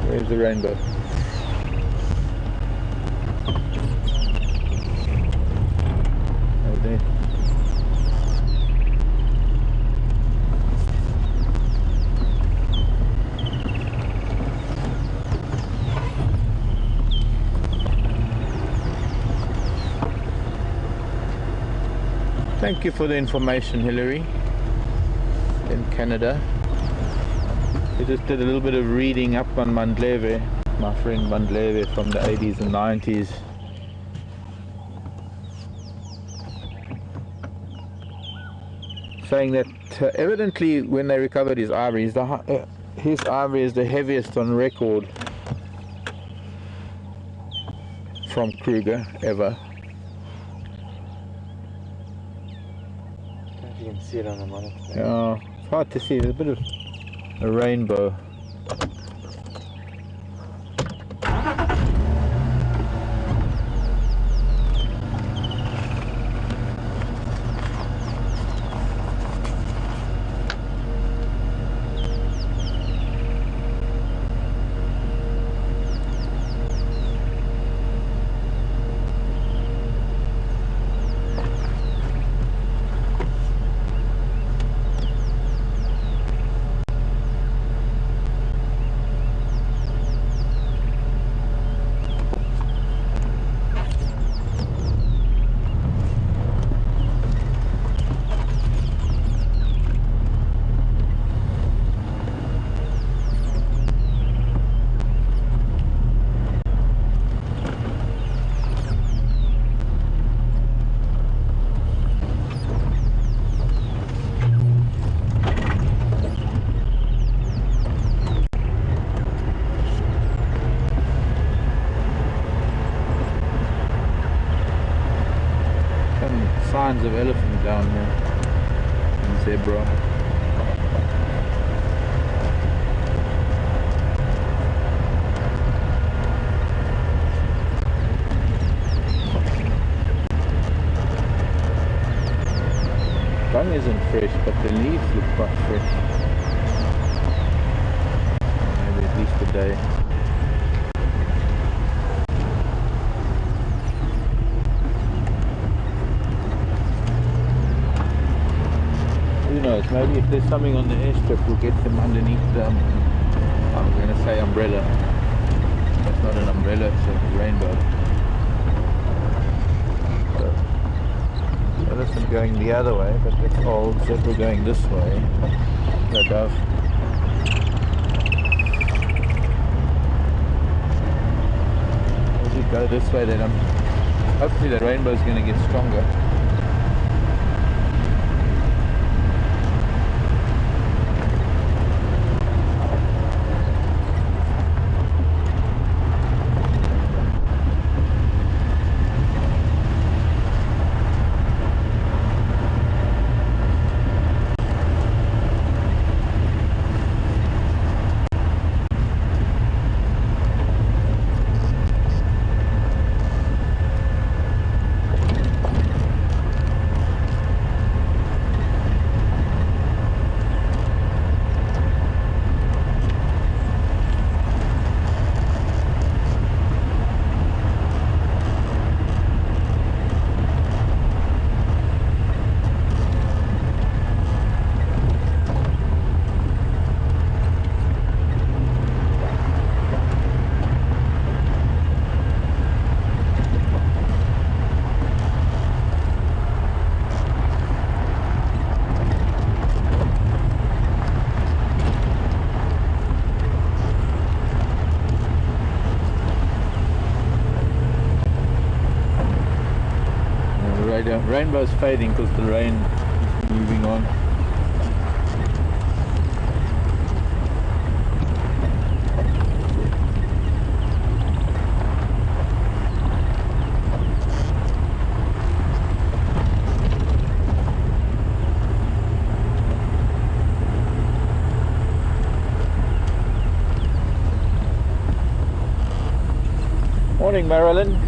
Where's the rainbow? Oh, there. Thank you for the information, Hillary, in Canada. We just did a little bit of reading up on Mandleve, my friend Mandleve from the 80s and 90s. Saying that evidently when they recovered his ivory, his ivory is the heaviest on record from Kruger ever. I don't know if you can see it on the monitor. Yeah, it's hard to see. There's a bit of a rainbow. Signs of elephant down here and zebra. Tongue isn't fresh, but the leaves look quite fresh. Maybe at least a day. Who knows, maybe if there's something on the airstrip we'll get them underneath the, I'm going to say umbrella. That's not an umbrella, it's a rainbow. So elephant going the other way, but that's old zebra going this way. The dove. go this way, then hopefully the rainbow's going to get stronger. Rainbow's fading because the rain is moving on. Morning, Marilyn.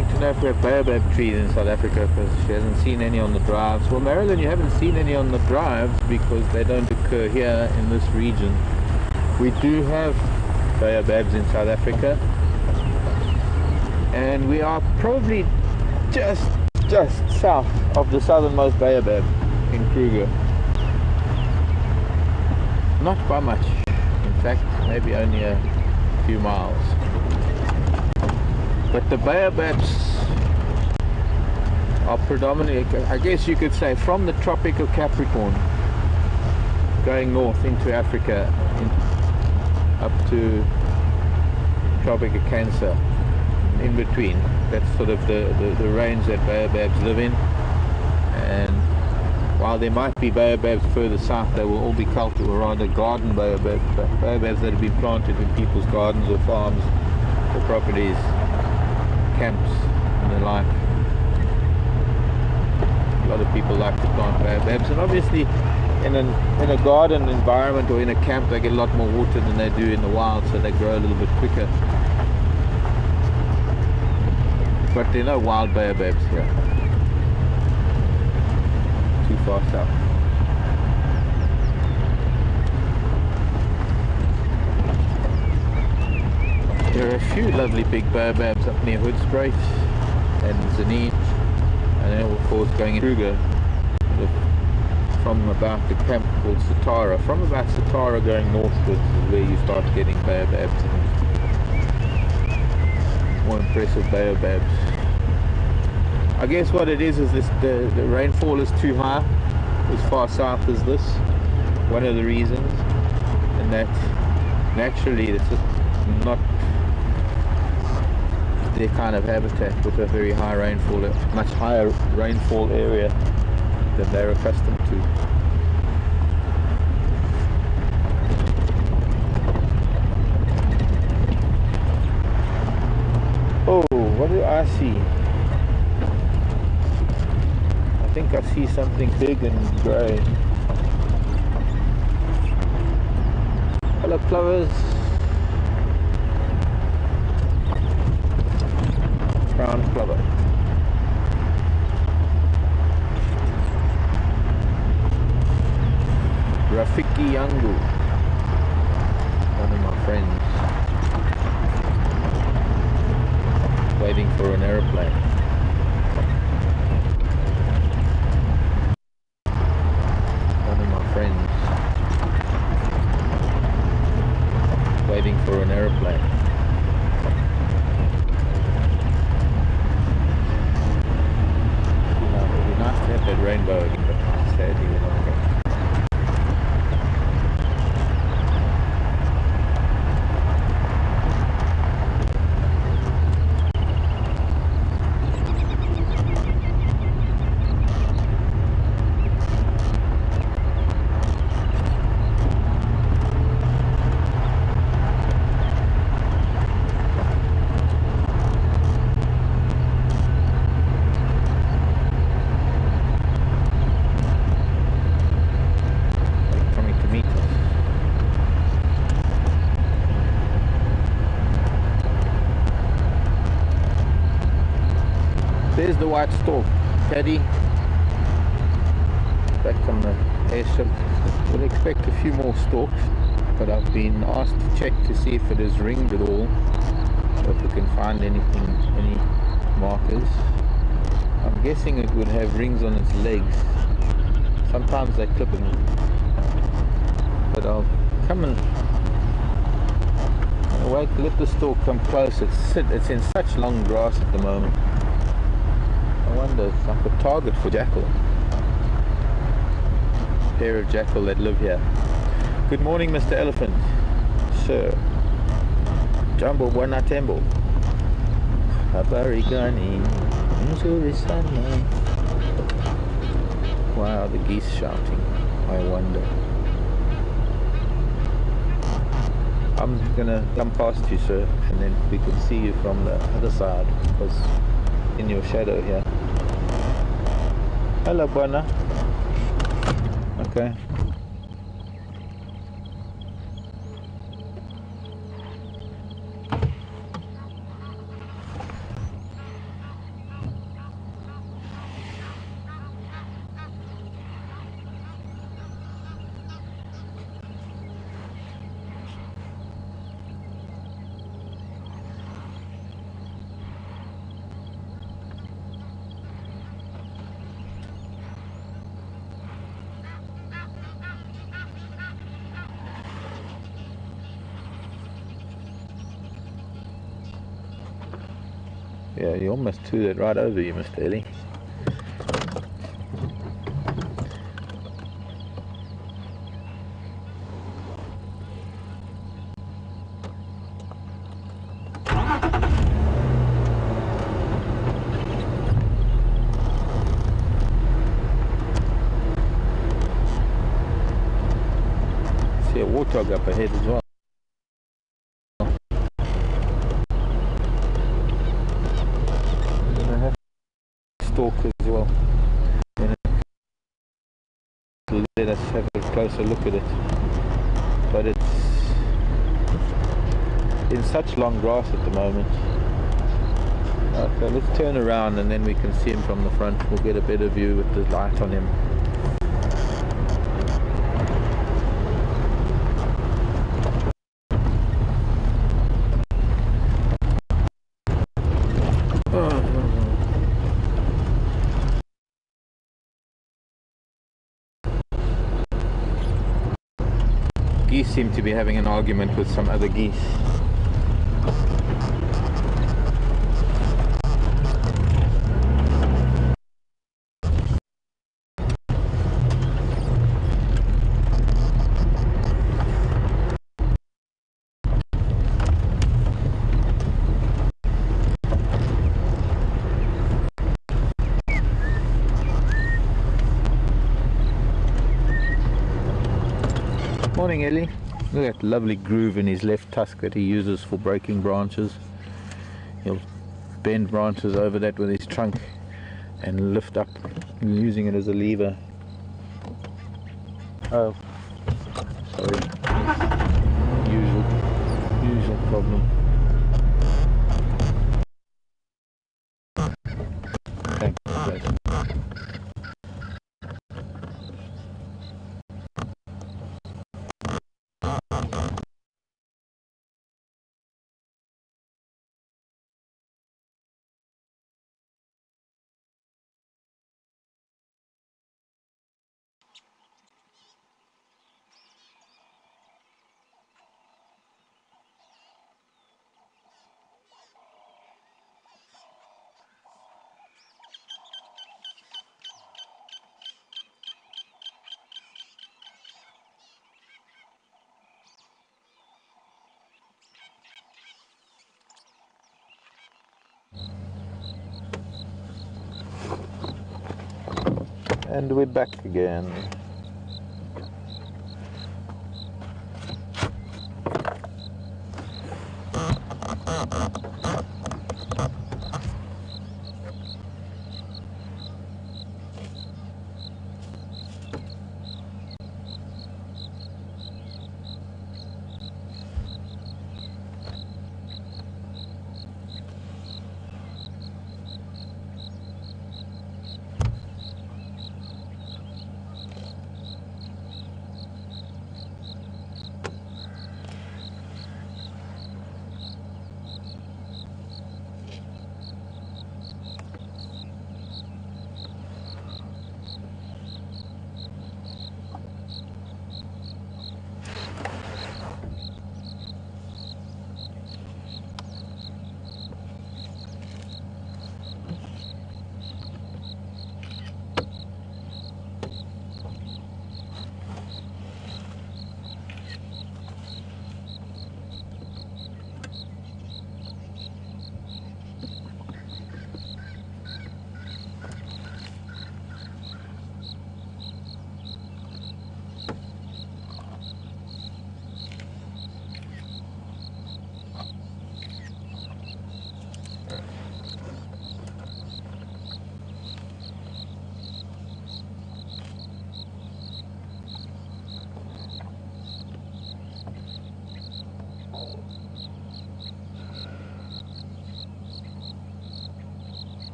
To know if we have baobab trees in South Africa, because she hasn't seen any on the drives. Well, Marilyn, you haven't seen any on the drives because they don't occur here in this region. We do have baobabs in South Africa, and we are probably just south of the southernmost baobab in Kruger. Not by much, in fact maybe only a few miles. But the baobabs are predominantly, I guess you could say, from the Tropic of Capricorn going north into Africa up to Tropic of Cancer, in between. That's sort of the range that baobabs live in. And while there might be baobabs further south, they will all be cultivated, or rather garden baobabs, baobabs that have been planted in people's gardens or farms or properties, camps and the like. A lot of people like to plant baobabs, and obviously in a garden environment or in a camp they get a lot more water than they do in the wild, so they grow a little bit quicker. But there are no wild baobabs here. Too far south. There are a few lovely big baobabs up near Hoedspruit and Zeneen, and then of course going in Kruger from about the camp called Satara. From about Satara going northwards is where you start getting baobabs, and more impressive baobabs. I guess what it is this, the rainfall is too high as far south as this, one of the reasons, and that naturally it's just not their kind of habitat, with a very high rainfall, a much higher rainfall area than they're accustomed to. Oh, what do I see? I think I see something big and grey. Hello, plovers. Brown plover. Rafiki Yangu, one of my friends, waiting for an aeroplane. One of my friends, waiting for an aeroplane. That rainbow again, but sadly we're not going. white stork, Paddy. Back on the airstrip. We'll expect a few more storks, but I've been asked to check to see if it is ringed at all, or if we can find anything, any markers. I'm guessing it would have rings on its legs. Sometimes they clip them, but I'll come and wait, let the stork come close. It's in such long grass at the moment. I wonder, it's like a target for jackal. Pair of jackal that live here. Good morning, Mr. Elephant. Sir. Jambo Bwana Tembo. Habari gani? Nzuri sana. Wow, the geese shouting. I wonder. I'm gonna come past you, sir, and then we can see you from the other side, because in your shadow here. Hello, Bwana. Okay. Yeah, you almost threw that right over you, Mr. Ellie. See a warthog up ahead as well. Stork as well. Let us have a closer look at it. But it's in such long grass at the moment. Okay, let's turn around and then we can see him from the front. We'll get a better view with the light on him. Geese seem to be having an argument with some other geese. Morning, Ellie. Look at that lovely groove in his left tusk that he uses for breaking branches. He'll bend branches over that with his trunk and lift up, using it as a lever. Oh, sorry. Usual problem. Thank you. And we're back again.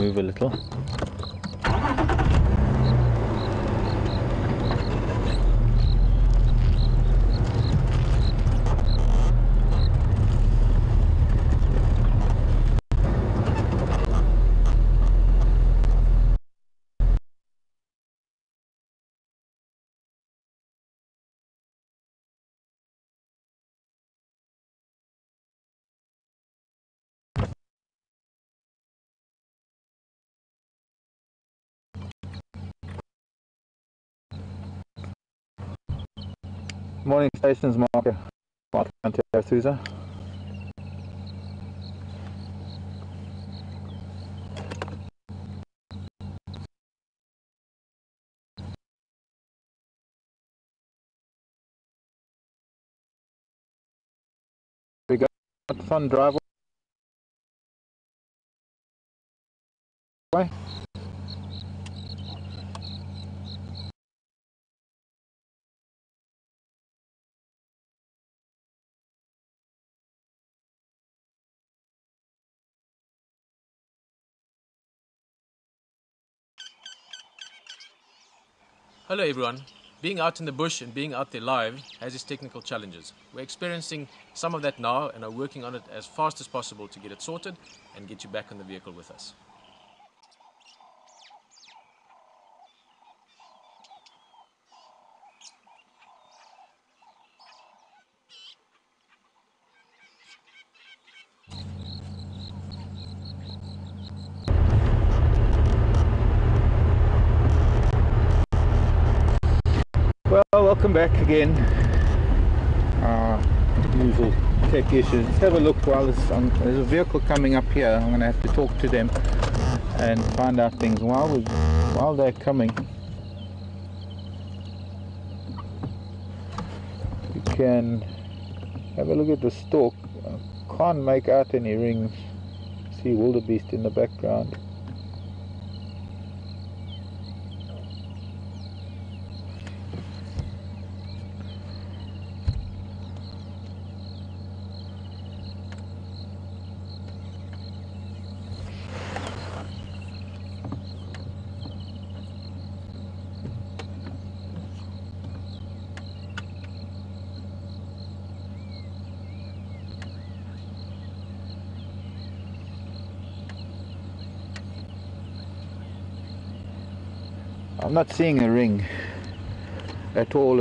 move a little. Morning stations marker. Welcome to Arethusa. We got fun driveway. Hello everyone. Being out in the bush and being out there live has its technical challenges. We're experiencing some of that now and are working on it as fast as possible to get it sorted and get you back in the vehicle with us. Well, welcome back again. Usual tech issues. Let's have a look while there's a vehicle coming up here. I'm going to have to talk to them and find out things while they're coming. You can have a look at the stalk. I can't make out any rings. See wildebeest in the background. I'm not seeing a ring at all.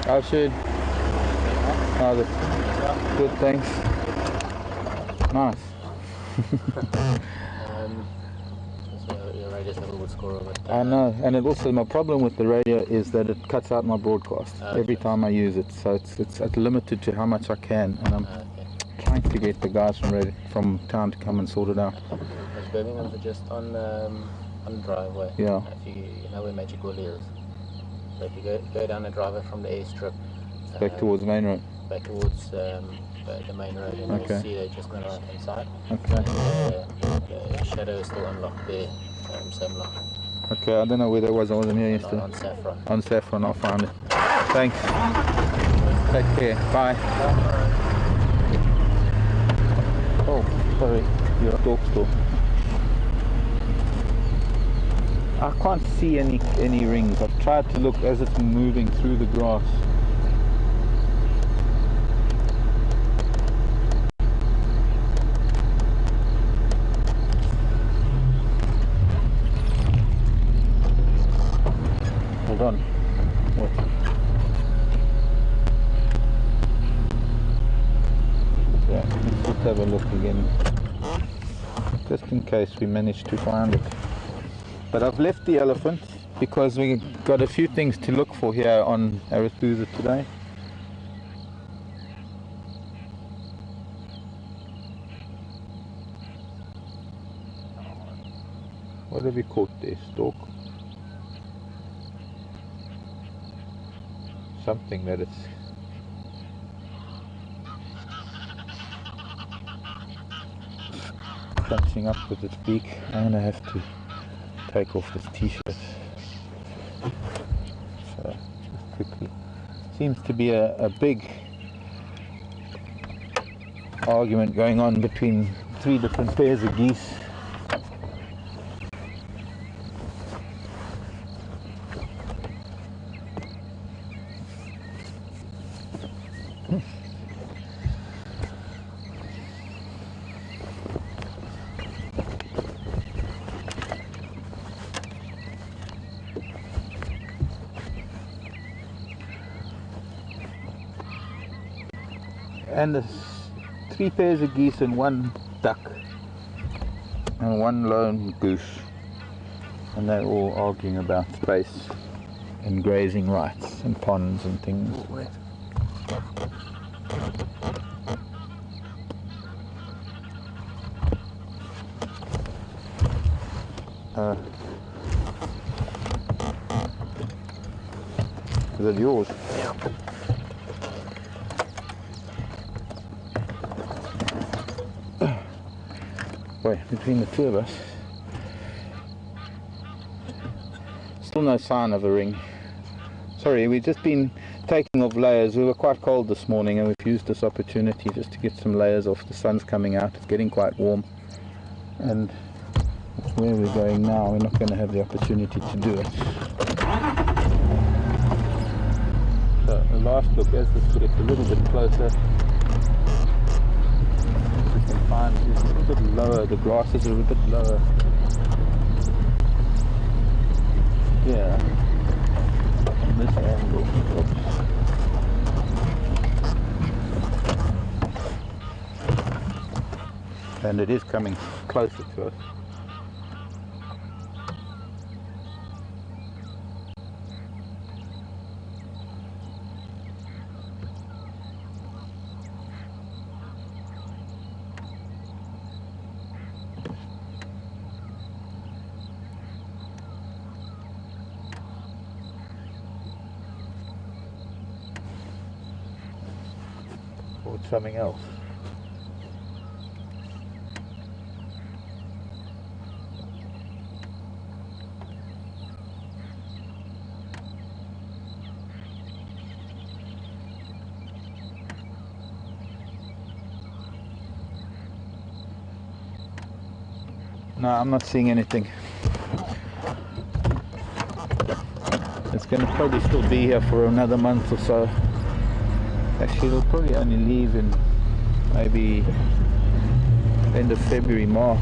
I'll shoot. Oh, that's good, thanks. Nice. So your radio's never would score over. I know, and it also, my problem with the radio is that it cuts out my broadcast every time I use it, so it's limited to how much I can, and I'm trying to get the guys from town to come and sort it out. Because Birmingham's just on the driveway. Yeah. If you know where Magic Wool is, so if you go down the driveway from the airstrip, Back towards Main Road. back towards the main road, and Okay. you'll see they're just on the right hand side. Okay. And the shadow is still unlocked there, same lock. Okay, I don't know where that was. I wasn't here yesterday. On Saffron. On Saffron, I'll find it. Thanks. Take care. Bye. Oh, sorry. You're a dog store. I can't see any rings. I've tried to look as it's moving through the grass. Hold on. What? Yeah, let's just have a look again, just in case we manage to find it. But I've left the elephant because we got a few things to look for here on Arethusa today. What have we caught there? Stork? Something that it's crunching up with its beak. I'm gonna have to take off this t-shirt. So just quickly. seems to be a big argument going on between 3 different pairs of geese. And there's 3 pairs of geese and 1 duck and 1 lone goose, and they're all arguing about space and grazing rights and ponds and things. Is that yours? Yeah. Boy, between the 2 of us, still no sign of a ring. Sorry, we've just been taking off layers. We were quite cold this morning and we've used this opportunity just to get some layers off. The sun's coming out, it's getting quite warm, and where we're going now we're not going to have the opportunity to do it. So the last look, as this gets a little bit closer, find is a little bit lower, the grasses are a bit lower. Yeah, on this angle. Oops. And it is coming closer to us. Or something else. No, I'm not seeing anything. It's going to probably still be here for another month or so. Actually, it'll probably only leave in maybe end of February, March.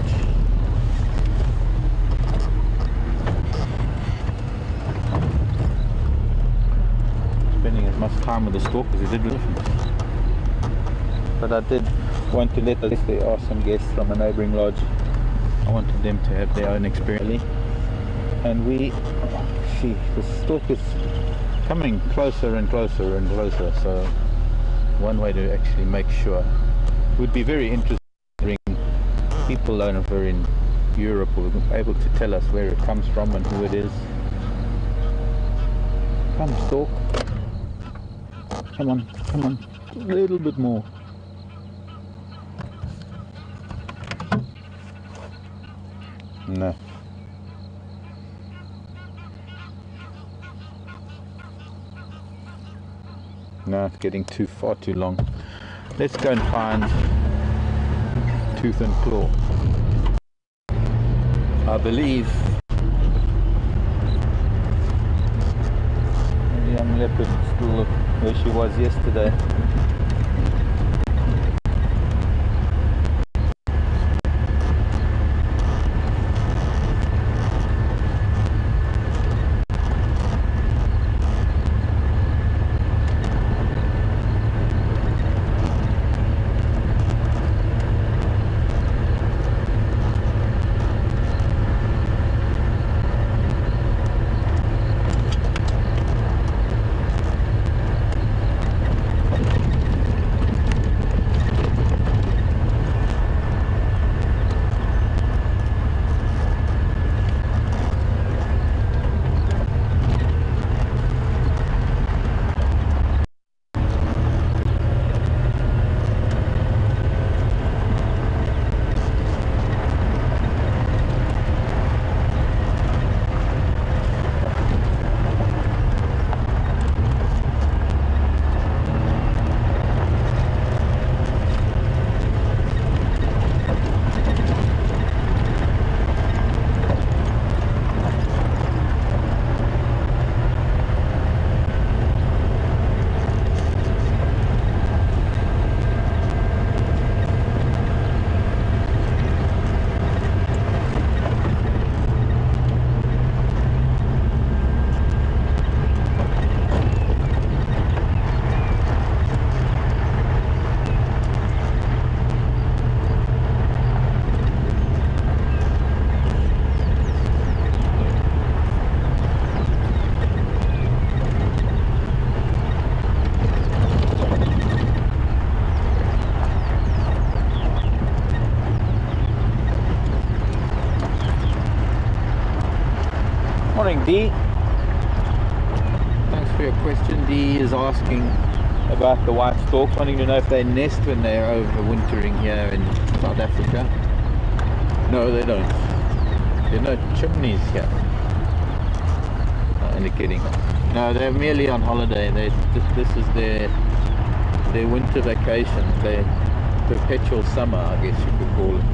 Spending as much time with the stork as he did with elephants. But I did want to let, there are some guests from a neighbouring lodge. I wanted them to have their own experience. And the stork is coming closer and closer and closer, so one way to actually make sure would be very interesting. People over in Europe will be able to tell us where it comes from and who it is. Come, stork. Come on, come on. A little bit more. No. No, it's getting far too long. Let's go and find Tooth and Claw. I believe the young leopard is still where she was yesterday. morning, Dee. Thanks for your question. Dee is asking about the white storks, wanting to know if they nest when they're overwintering here in South Africa. No, they don't. There are no chimneys here. Indicating. No, they're merely on holiday. This is their winter vacation. Their perpetual summer, I guess you could call it,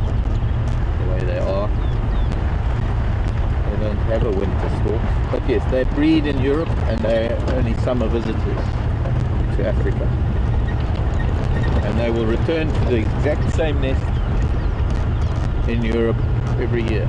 the way they are. They don't have a winter stork. But yes, they breed in Europe and they're only summer visitors to Africa. And they will return to the exact same nest in Europe every year.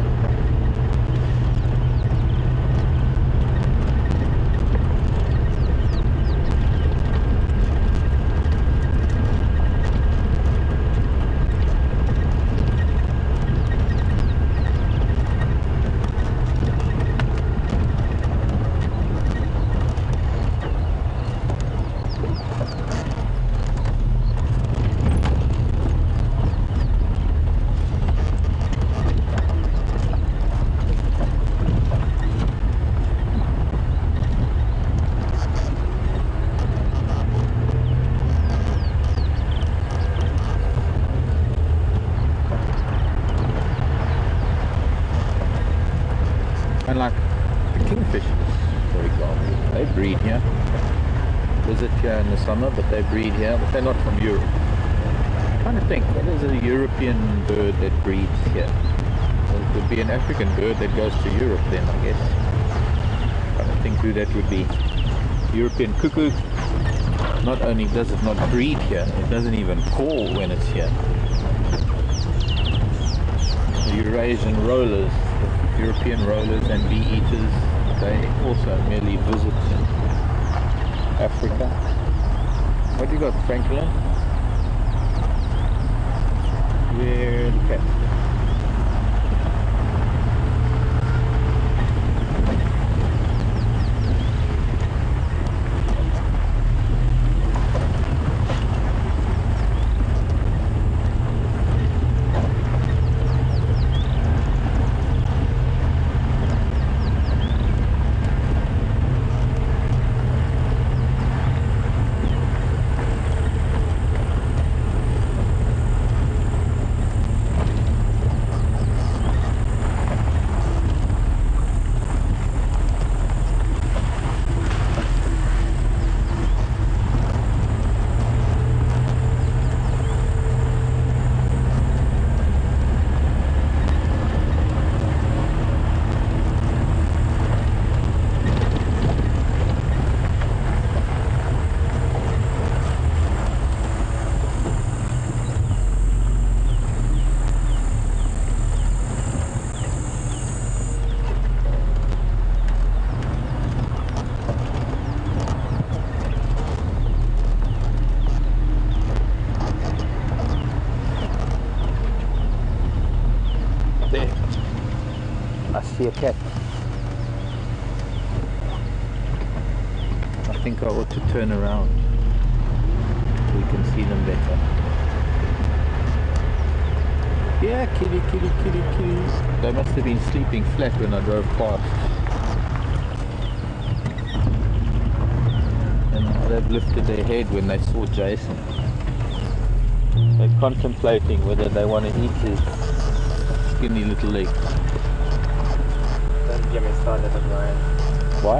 And like the kingfishers, for example, they breed here, visit here in the summer, but they breed here, but they're not from Europe. I'm trying to think, what is a European bird that breeds here? Well, it would be an African bird that goes to Europe then, I guess. I don't think who that would be. European cuckoo, not only does it not breed here, it doesn't even call when it's here. The Eurasian rollers, European rollers and bee eaters, they also merely visit Africa. What do you got, Franklin? Where the cat? I see a cat. I think I ought to turn around so we can see them better. Yeah, kitty, kitty, kitty, kitty. They must have been sleeping flat when I drove past. And now they've lifted their head when they saw Jason. They're contemplating whether they want to eat his skinny little leg. Don't get me started on lion. Why?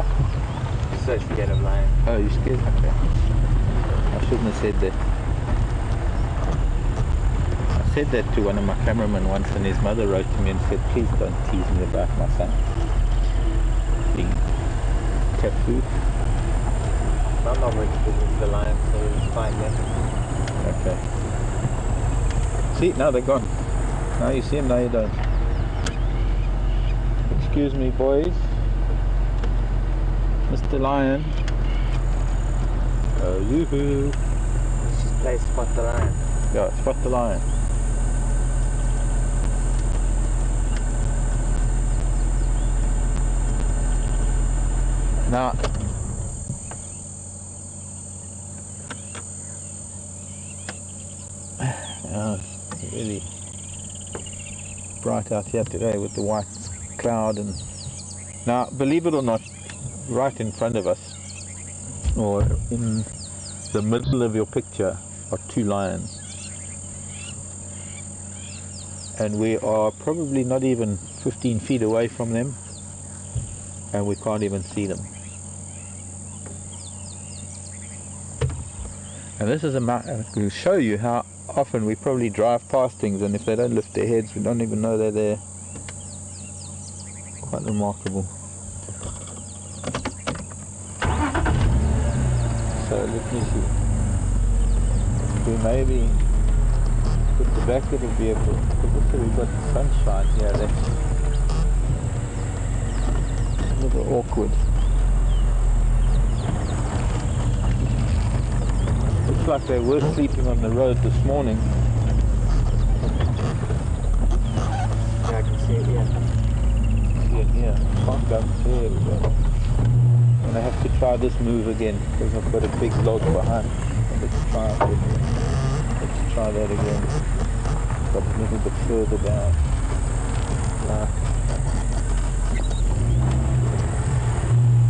I'm so scared of lion. Oh, you're scared? Okay. I shouldn't have said that. I said that to one of my cameramen once, and his mother wrote to me and said, please don't tease me about my son being cat food. My mom went to visit the lion, so it's fine then. Okay. See, now they're gone. Now you see them, now you don't. Excuse me, boys. Mr. Lion. Oh, yoo-hoo. Let's just play Spot the Lion. Yeah, spot the lion. Now, it's really bright out here today with the white cloud and Now, believe it or not, right in front of us, or in the middle of your picture, are two lions. And we are probably not even 15 feet away from them, and we can't even see them. And this is a map to show you how often we probably drive past things, and if they don't lift their heads, we don't even know they're there. Quite remarkable. So let me see. We maybe put the back of the vehicle, because also we've got sunshine here, that's a little awkward. Looks like they were sleeping on the road this morning. Yeah, I can see it here. See it here. Can't go. There we go. And I have to try this move again because I've got a big log behind. Let's try it again. Let's try that again. Got a little bit further down.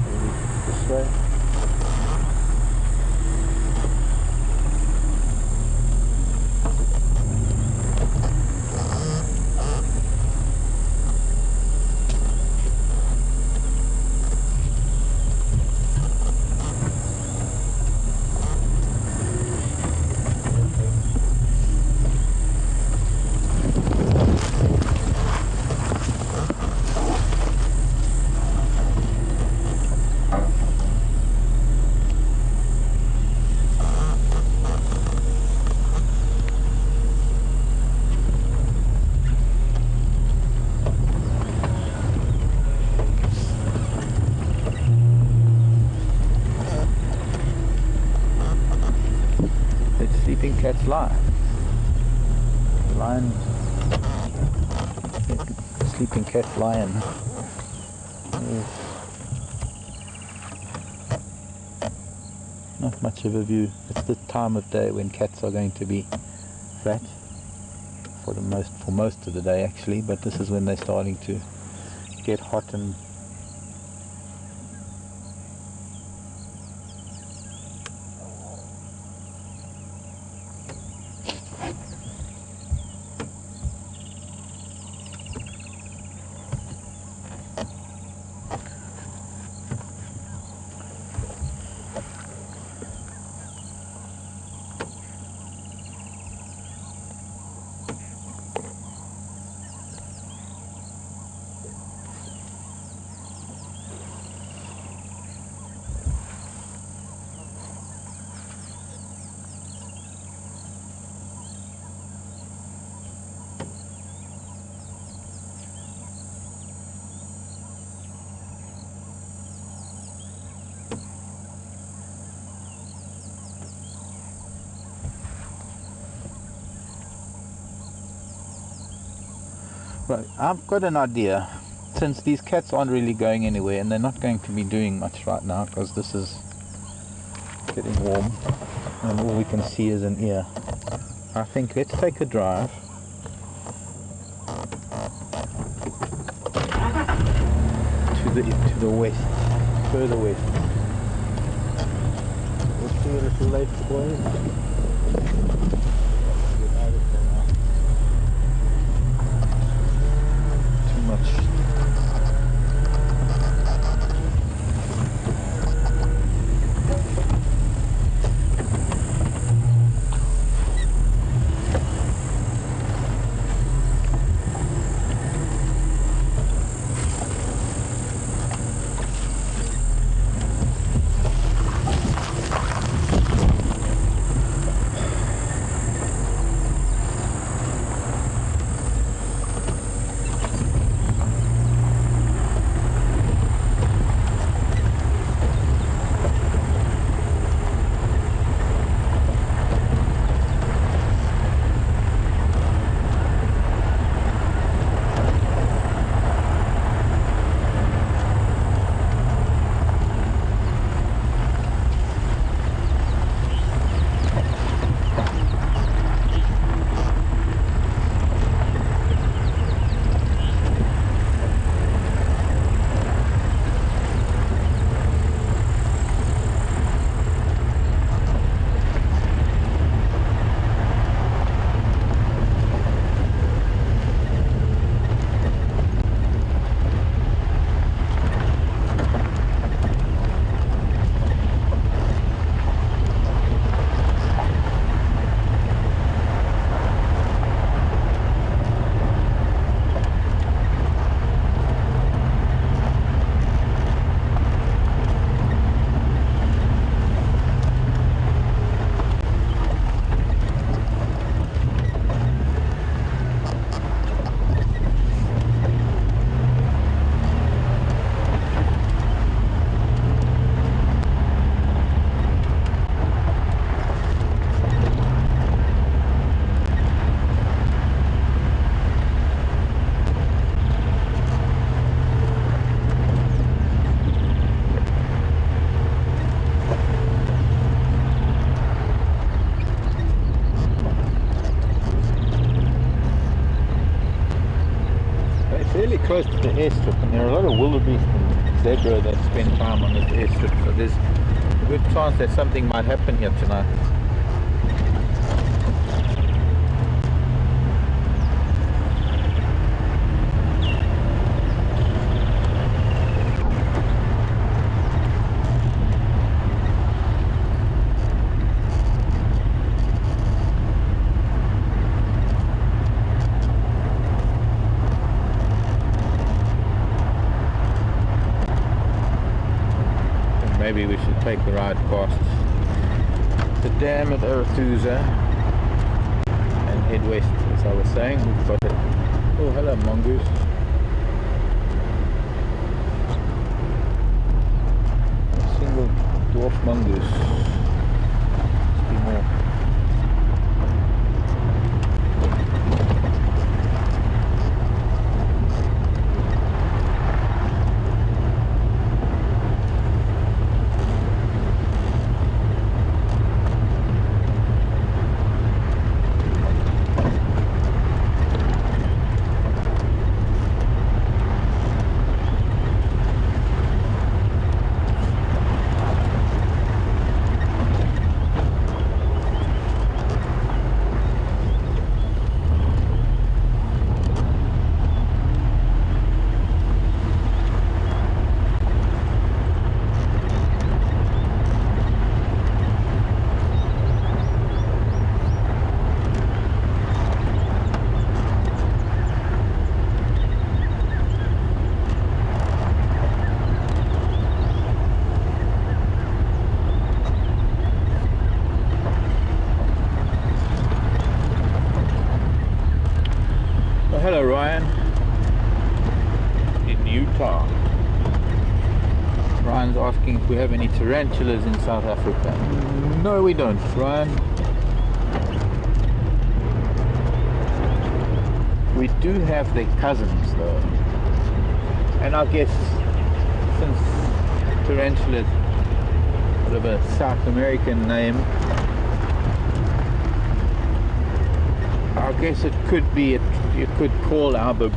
Maybe this way. Sleeping cats lie. Lion. Sleeping cat lion. Yes. Not much of a view. It's the time of day when cats are going to be flat for most of the day actually, but this is when they're starting to get hot and Right, I've got an idea. Since these cats aren't really going anywhere and they're not going to be doing much right now because this is getting warm and all we can see is an ear, I think let's take a drive to the west, further west. We'll see a little later, boys. Much. close to the airstrip, and there are a lot of wildebeest and zebra that spend time on this airstrip, so there's a good chance that something might happen here tonight. Maybe we should take the ride past the dam at Arathusa and head west, as I was saying. We've got it. Oh, hello, mongoose. A single dwarf mongoose. Must be more. Hello Ryan, in Utah. Ryan's asking if we have any tarantulas in South Africa. No, we don't, Ryan. We do have their cousins though. And I guess since tarantula is sort of a South American name, I guess it could be, you could call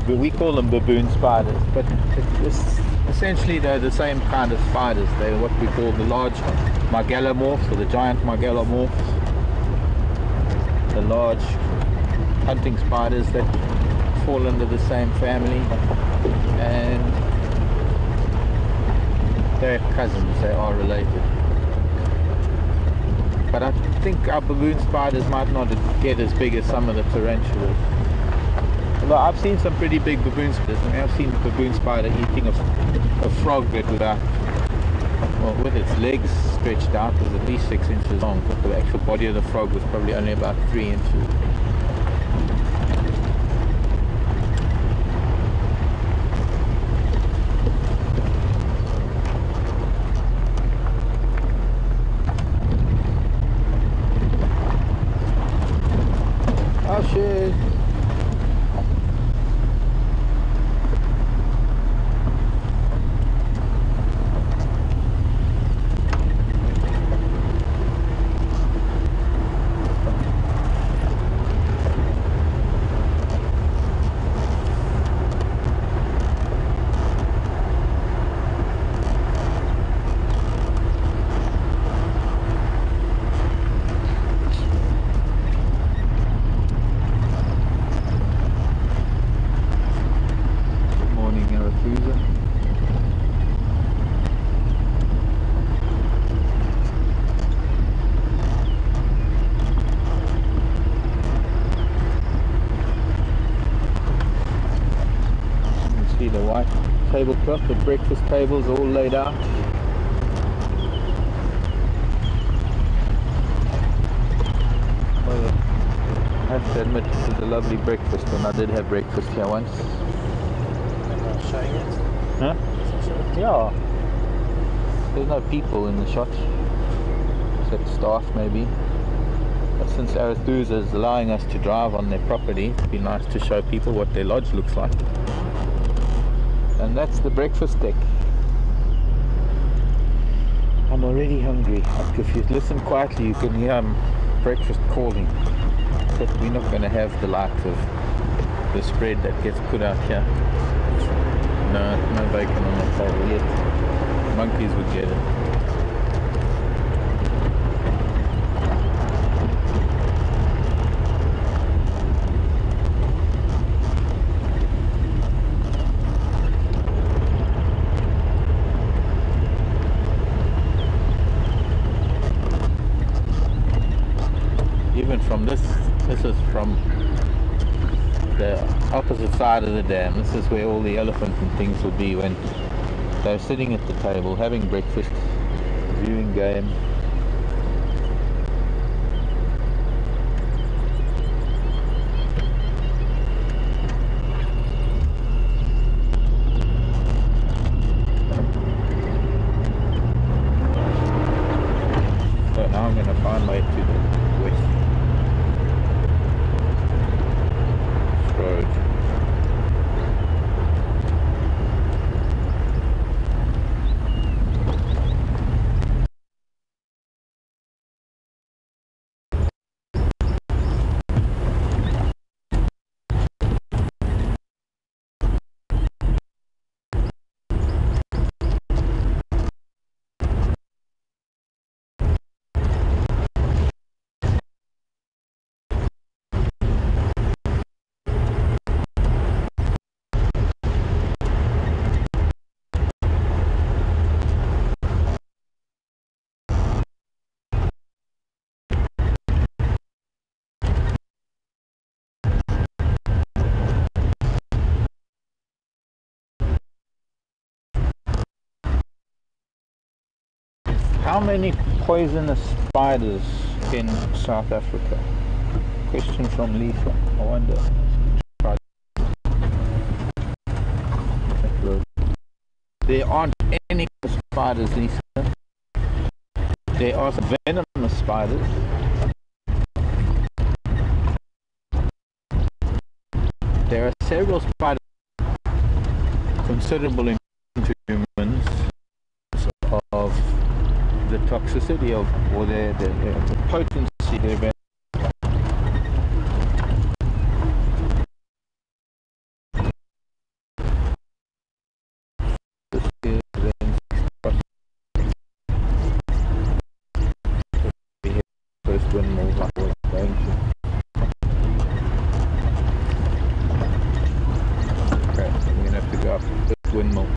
we call them baboon spiders, but essentially they're the same kind of spiders. They're what we call the large margellomorphs, or the giant margellomorphs, the large hunting spiders that fall under the same family, and they're cousins, they are related. But I think our baboon spiders might not get as big as some of the tarantulas. Although I've seen some pretty big baboon spiders. I mean, I've seen a baboon spider eating a frog that was about, well, with its legs stretched out, was at least 6 inches long, but the actual body of the frog was probably only about 3 inches. Oh shit. The white tablecloth, the breakfast tables all laid out. Well, I have to admit, this is a lovely breakfast, and I did have breakfast here once. Showing it? Huh? Yeah. There's no people in the shot, except staff maybe. But since Arathusa is allowing us to drive on their property, it'd be nice to show people what their lodge looks like. And that's the breakfast deck. I'm already hungry. If you listen quietly, you can hear breakfast calling. But we're not going to have the likes of the spread that gets put out here. No, no bacon on the table yet. Monkeys would get it. Even from this is from the opposite side of the dam. This is where all the elephant and things would be when they're sitting at the table having breakfast, viewing game. So now I'm going to find my way to the west road. How many poisonous spiders in South Africa? Question from Lisa. I wonder. There aren't any spiders, Lisa. There are some venomous spiders. There are several spiders considerable in humans of the toxicity of, or the potency, their venom. First windmill like we're going to. Okay, we're going to have to go up this windmill.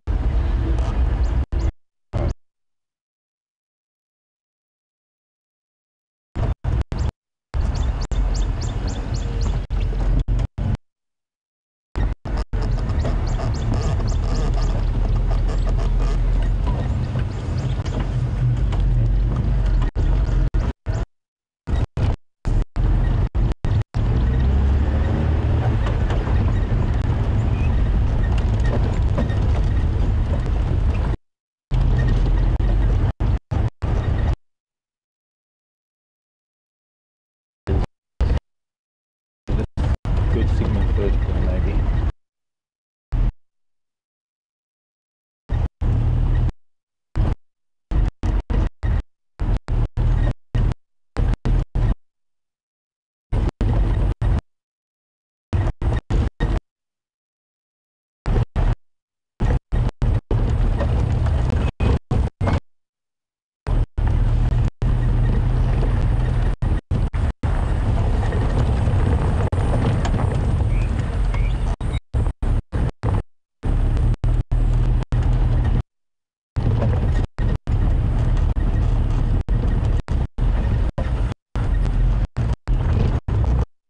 Good signal first, maybe.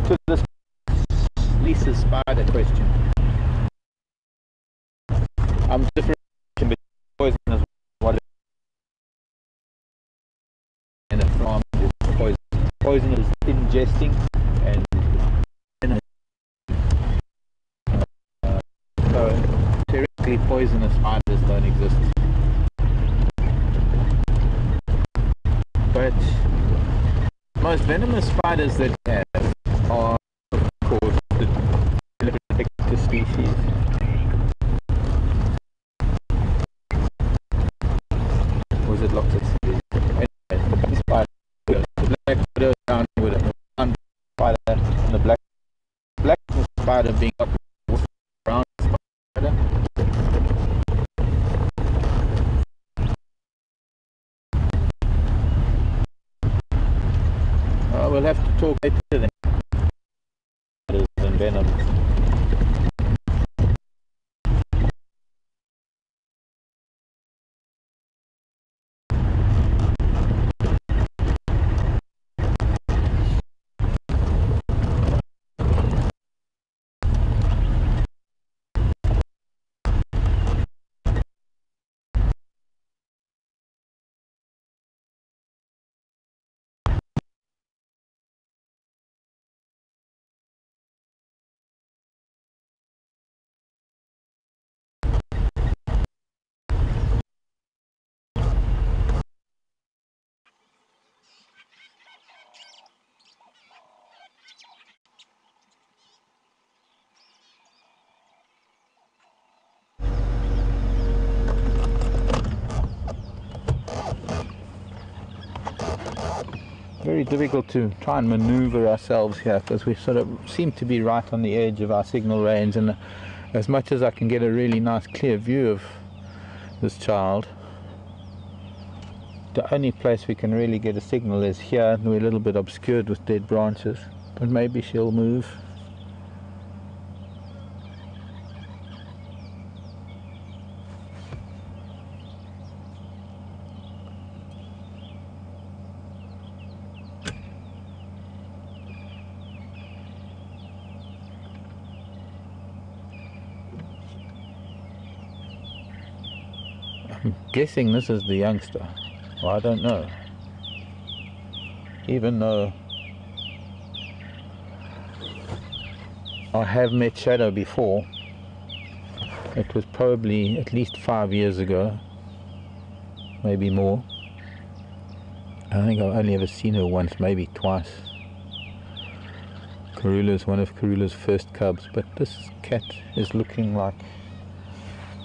To this Lisa's spider question. I'm different between poisonous, what and a farm is poison. Poison is ingesting, and so theoretically poisonous spiders don't exist. But most venomous spiders that we have are, of course, the Lepidoptera species. Was it locked at sea? Anyway, the black spider, the black widow down with a brown spider, and the black spider being up with brown spider. we'll have to talk later then. And venom. Very difficult to try and maneuver ourselves here because we sort of seem to be right on the edge of our signal range, and as much as I can get a really nice clear view of this child, the only place we can really get a signal is here, and we're a little bit obscured with dead branches, but maybe she'll move. I'm guessing this is the youngster. Well, I don't know. Even though I have met Shadow before, it was probably at least 5 years ago, maybe more. I think I've only ever seen her once, maybe twice. Karula's one of Karula's first cubs, but this cat is looking like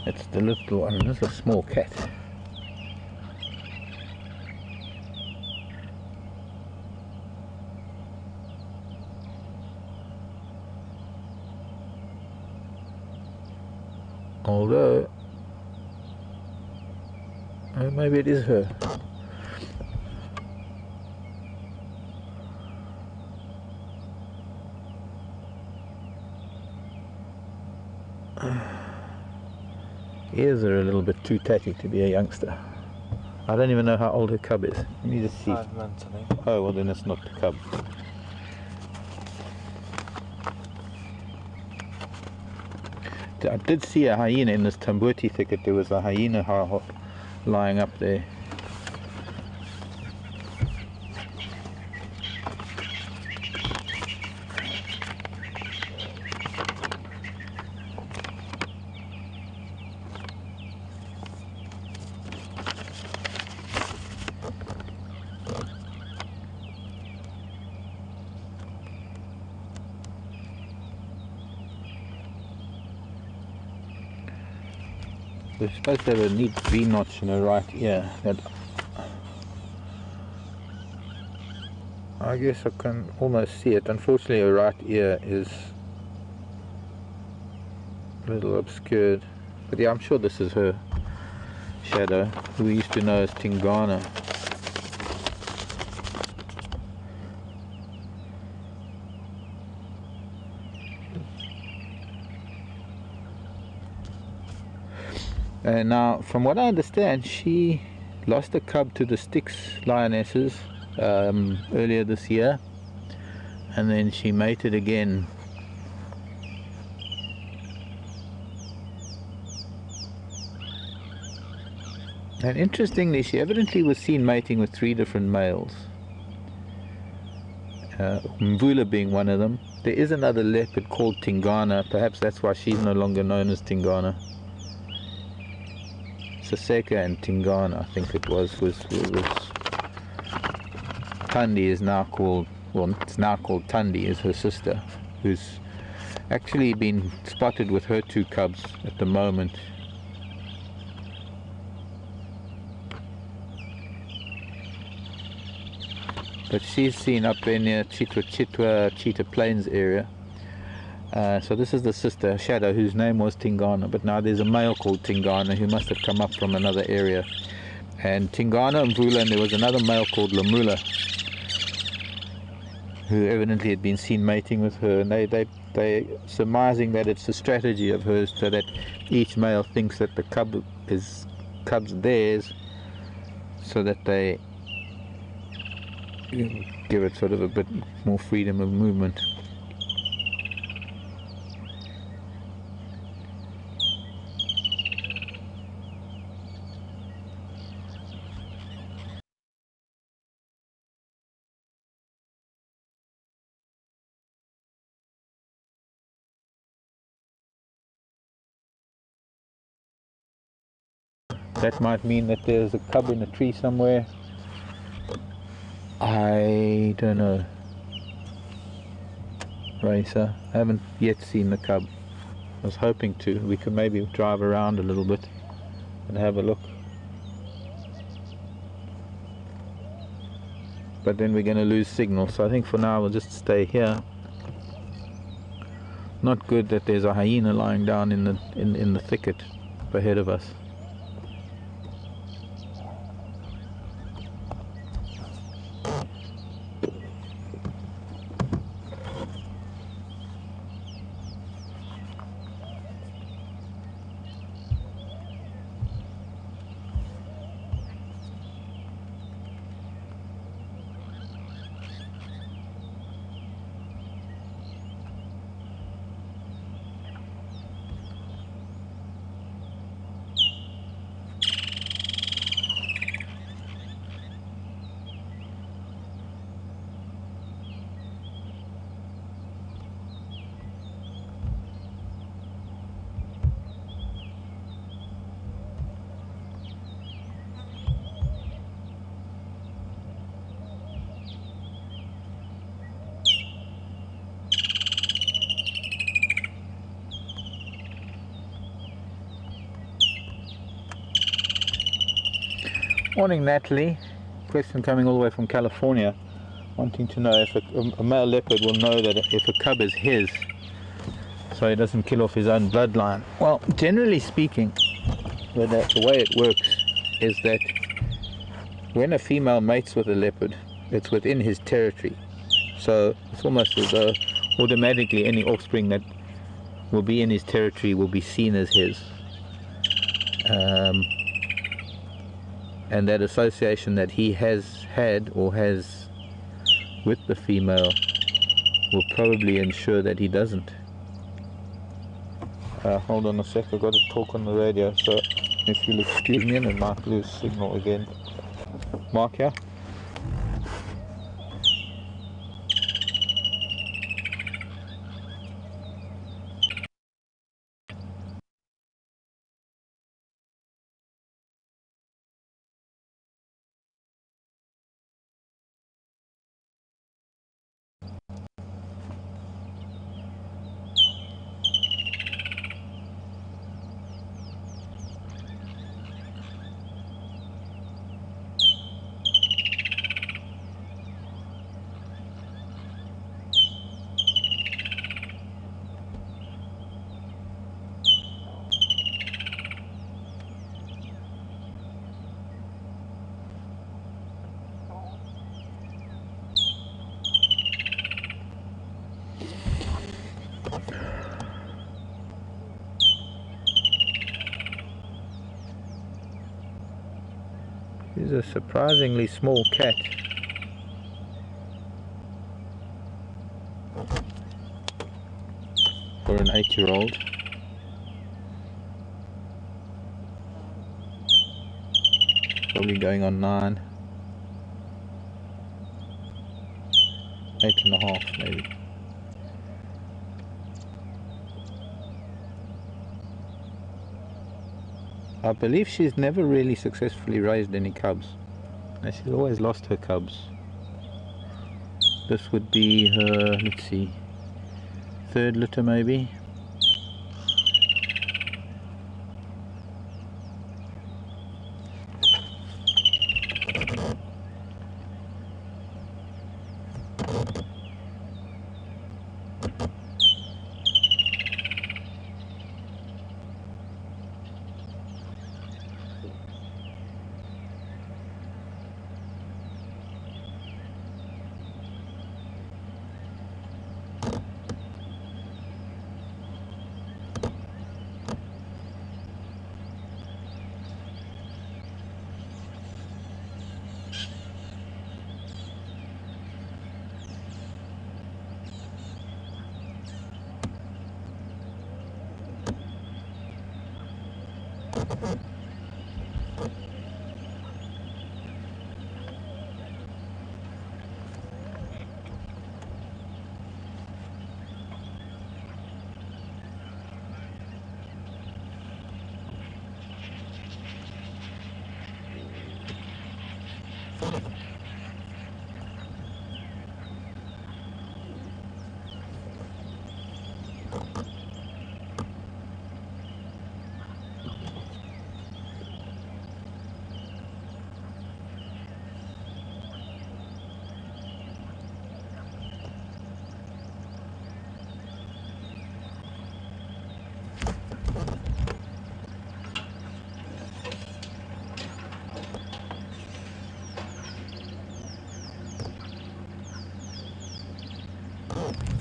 it's the little one. This is a small cat. Although, maybe it is her. Ears are a little bit too tatty to be a youngster. I don't even know how old her cub is. Let me just see. 5 months, I think. Oh, well then it's not the cub. I did see a hyena in this tambuti thicket. There was a hyena lying up there. They're supposed to have a neat V-notch in her right ear that I guess I can almost see it. Unfortunately her right ear is a little obscured, but yeah, I'm sure this is her Shadow, who we used to know as Tingana. And now, from what I understand, she lost a cub to the Styx lionesses earlier this year, and then she mated again. And interestingly, she evidently was seen mating with 3 different males, Mvula being one of them. There is another leopard called Tingana. Perhaps that's why she's no longer known as Tingana. Saseka and Tingana, I think it was Tandi is now called, well, it's now called Tandi, is her sister, who's actually been spotted with her 2 cubs at the moment. But she's seen up there near Cheetah Plains area. So this is the sister, Shadow, whose name was Tingana, but now there's a male called Tingana who must have come up from another area. And Tingana, Mvula, and there was another male called Lamula. who evidently had been seen mating with her, and they surmising that it's a strategy of hers so that each male thinks that the cub's theirs, so that they give it sort of a bit more freedom of movement. That might mean that there's a cub in a tree somewhere. I don't know, Racer. I haven't yet seen the cub. I was hoping to. We could maybe drive around a little bit and have a look. But then we're going to lose signal, so I think for now we'll just stay here. Not good that there's a hyena lying down in the thicket ahead of us. Morning, Natalie. Question coming all the way from California, wanting to know if a male leopard will know that if a cub is his, so he doesn't kill off his own bloodline. Well, generally speaking, the way it works is that when a female mates with a leopard, it's within his territory. So it's almost as though automatically any offspring that will be in his territory will be seen as his. And that association that he has had or has with the female will probably ensure that he doesn't. Hold on a sec, I've got to talk on the radio, so if you'll excuse me, and it might lose signal again. Mark here? He's a surprisingly small cat. For an 8-year-old. Probably going on 9. 8.5 maybe. I believe she's never really successfully raised any cubs. And she's always lost her cubs. This would be her, let's see, 3rd litter maybe.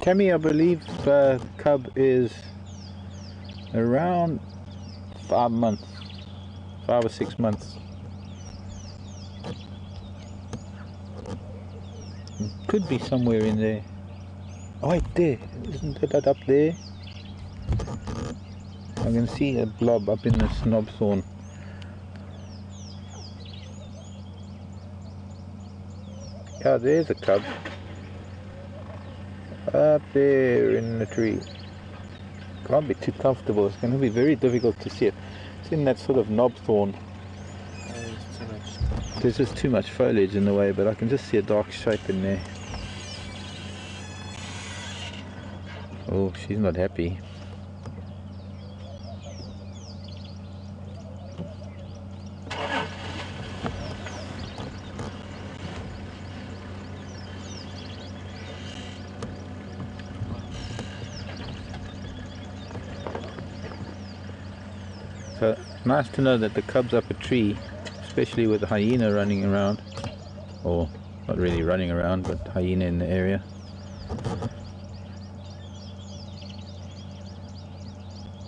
Cammy, I believe cub is around 5 months, 5 or 6 months. Could be somewhere in there. Oh wait, there, isn't that up there? I can see a blob up in the knobthorn. Yeah, there's a cub. Up there in the tree. Can't be too comfortable, it's going to be very difficult to see it. It's in that sort of knobthorn. Too much. There's just too much foliage in the way, but I can just see a dark shape in there. Oh, she's not happy. So nice to know that the cub's up a tree, especially with the hyena running around, or not really running around, but hyena in the area.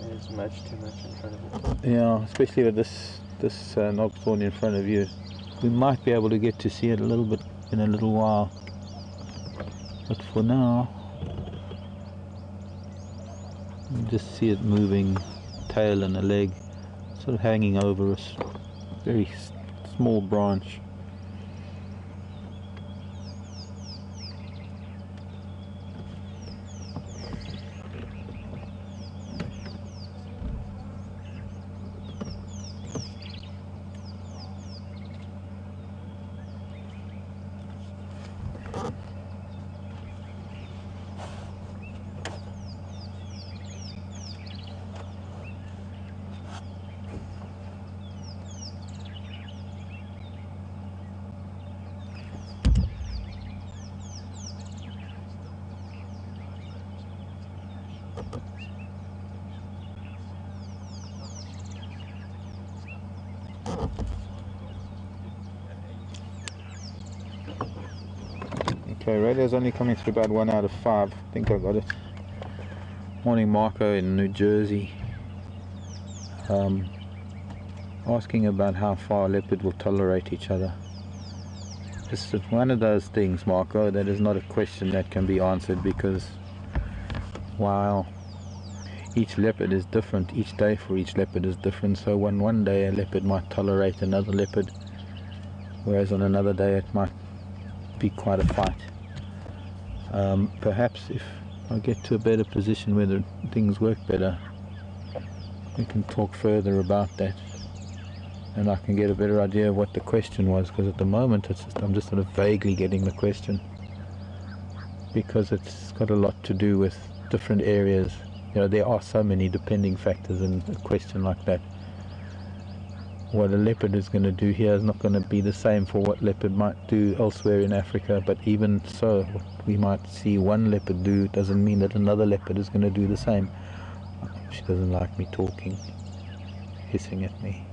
There's much too much in front of it. Yeah, especially with this knobthorn in front of you. We might be able to get to see it a little bit in a little while, but for now, you just see it moving, tail and a leg, sort of hanging over a very small branch. Okay, radio's only coming through about 1 out of 5. I think I got it. Morning Marco in New Jersey. Asking about how far a leopard will tolerate each other. It's one of those things, Marco, that is not a question that can be answered, because while each leopard is different, each day for each leopard is different. So one day a leopard might tolerate another leopard, whereas on another day it might be quite a fight. Perhaps if I get to a better position where things work better, we can talk further about that, and I can get a better idea of what the question was, because at the moment I'm just sort of vaguely getting the question, because it's got a lot to do with different areas. You know, there are so many depending factors in a question like that. What a leopard is going to do here is not going to be the same for what leopard might do elsewhere in Africa, but even so, what we might see one leopard do doesn't mean that another leopard is going to do the same. She doesn't like me talking, hissing at me.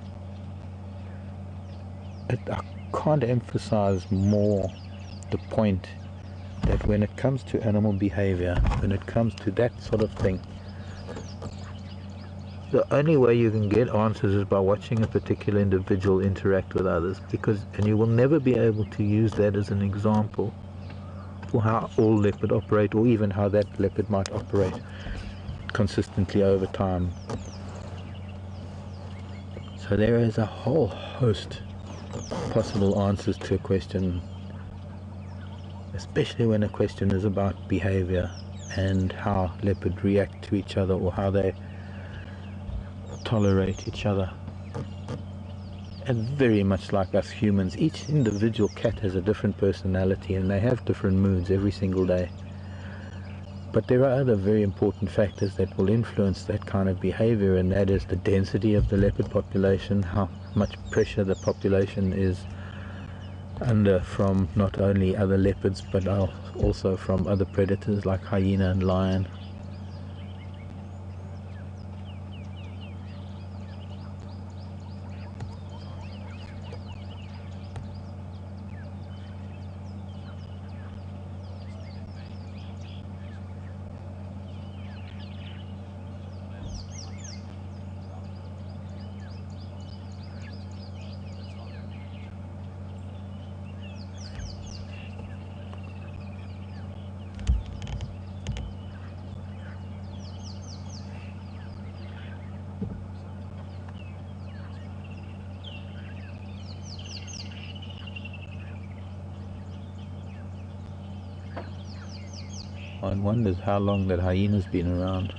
I can't emphasize more the point that when it comes to animal behavior, when it comes to that sort of thing, the only way you can get answers is by watching a particular individual interact with others, and you will never be able to use that as an example for how all leopard operate, or even how that leopard might operate consistently over time. So there is a whole host of possible answers to a question, especially when a question is about behavior and how leopards react to each other, or how they tolerate each other. And very much like us humans, each individual cat has a different personality, and they have different moods every single day. But there are other very important factors that will influence that kind of behavior, and that is the density of the leopard population, how much pressure the population is under from not only other leopards but also from other predators like hyena and lion. One wonders how long that hyena's been around.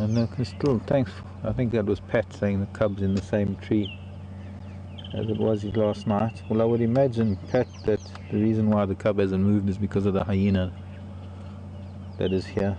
No, still, thanks. I think that was Pat saying the cub's in the same tree as it was last night. Well, I would imagine, Pat, that the reason why the cub hasn't moved is because of the hyena that is here.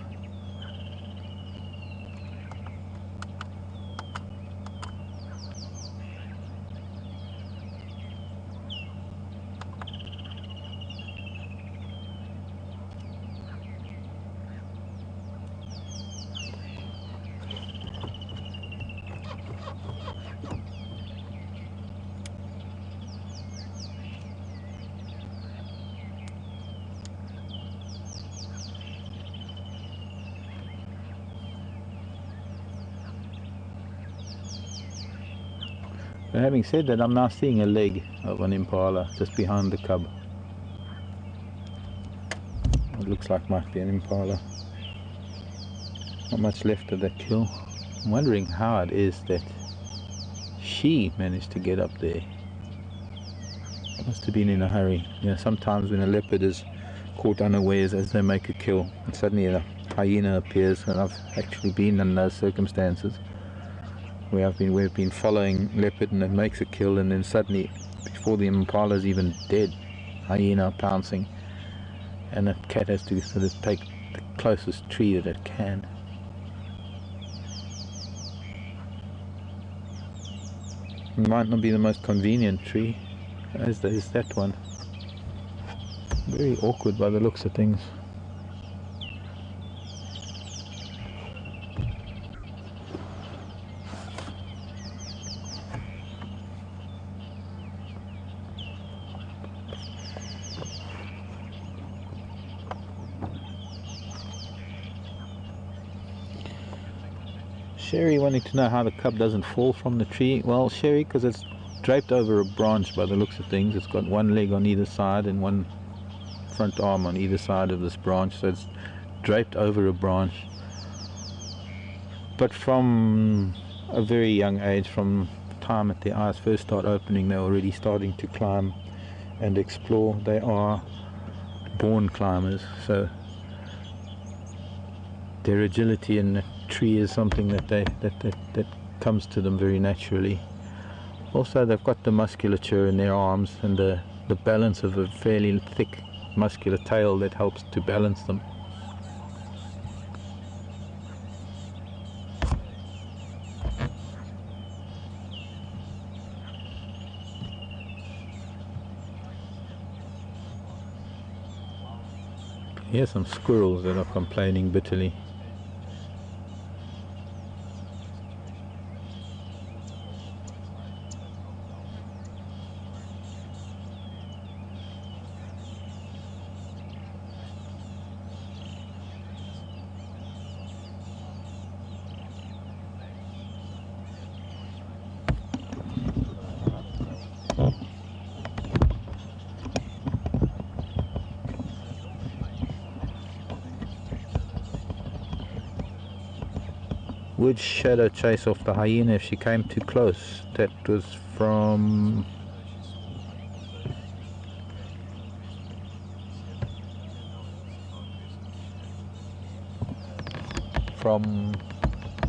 But having said that, I'm now seeing a leg of an impala just behind the cub. It looks like might be an impala. Not much left of that kill. I'm wondering how it is that she managed to get up there. Must have been in a hurry. You know, sometimes when a leopard is caught unawares as they make a kill, and suddenly a hyena appears, and I've actually been in those circumstances. We've been following leopard and it makes a kill, and then suddenly, before the impala is even dead, hyena pouncing, and the cat has to sort of take the closest tree that it can. It might not be the most convenient tree, as is that one. Very awkward by the looks of things. Sherry wanting to know how the cub doesn't fall from the tree. Well, Sherry, because it's draped over a branch by the looks of things. It's got one leg on either side and one front arm on either side of this branch, so it's draped over a branch. But from a very young age, from the time that their eyes first start opening, they're already starting to climb and explore. They are born climbers, so their agility in the tree is something that comes to them very naturally. Also, they've got the musculature in their arms and the balance of a fairly thick muscular tail that helps to balance them. Here's some squirrels that are complaining bitterly. Would Shadow chase off the hyena if she came too close? That was from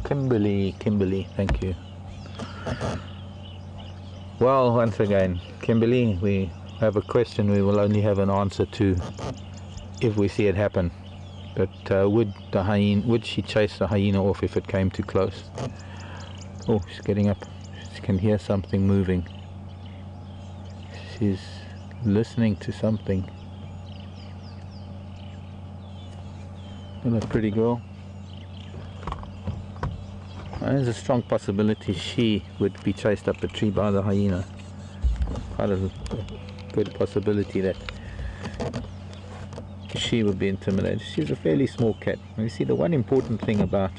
Kimberly, thank you. Well, once again, Kimberly, we have a question we will only have an answer to if we see it happen. But would she chase the hyena off if it came too close? Oh, she's getting up. She can hear something moving. She's listening to something. Isn't that pretty girl? There's a strong possibility she would be chased up a tree by the hyena. Quite a good possibility that she would be intimidated. She's a fairly small cat. You see, the one important thing about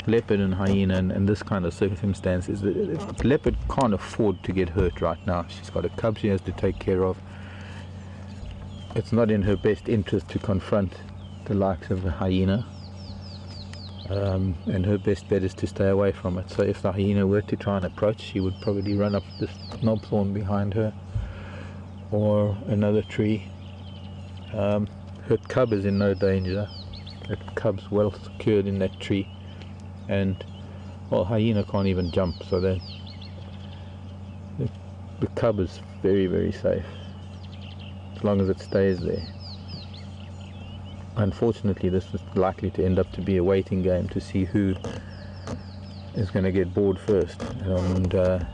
leopard and hyena in this kind of circumstance is that the leopard can't afford to get hurt right now. She's got a cub she has to take care of. It's not in her best interest to confront the likes of a hyena, and her best bet is to stay away from it. So if the hyena were to try and approach, she would probably run up this knobthorn behind her or another tree. Her cub is in no danger. That cub's well secured in that tree, and well, hyena can't even jump, so the cub is very, very safe as long as it stays there. Unfortunately, this is likely to end up to be a waiting game to see who is going to get bored first, and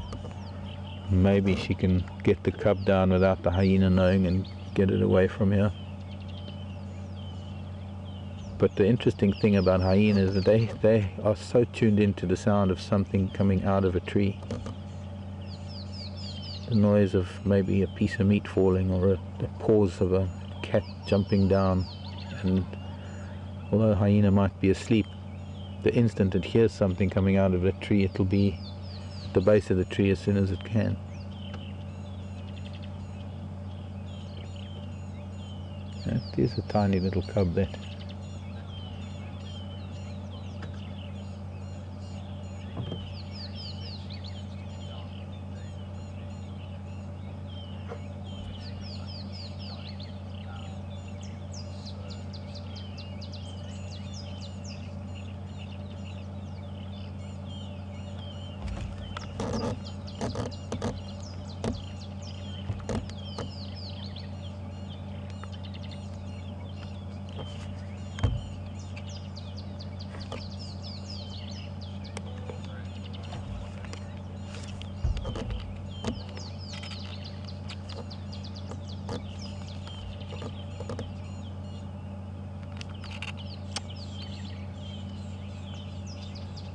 maybe she can get the cub down without the hyena knowing and get it away from here. But the interesting thing about hyenas is that they are so tuned into the sound of something coming out of a tree. The noise of maybe a piece of meat falling, or the paws of a cat jumping down. And although a hyena might be asleep, the instant it hears something coming out of a tree, it'll be at the base of the tree as soon as it can. There's a tiny little cub there.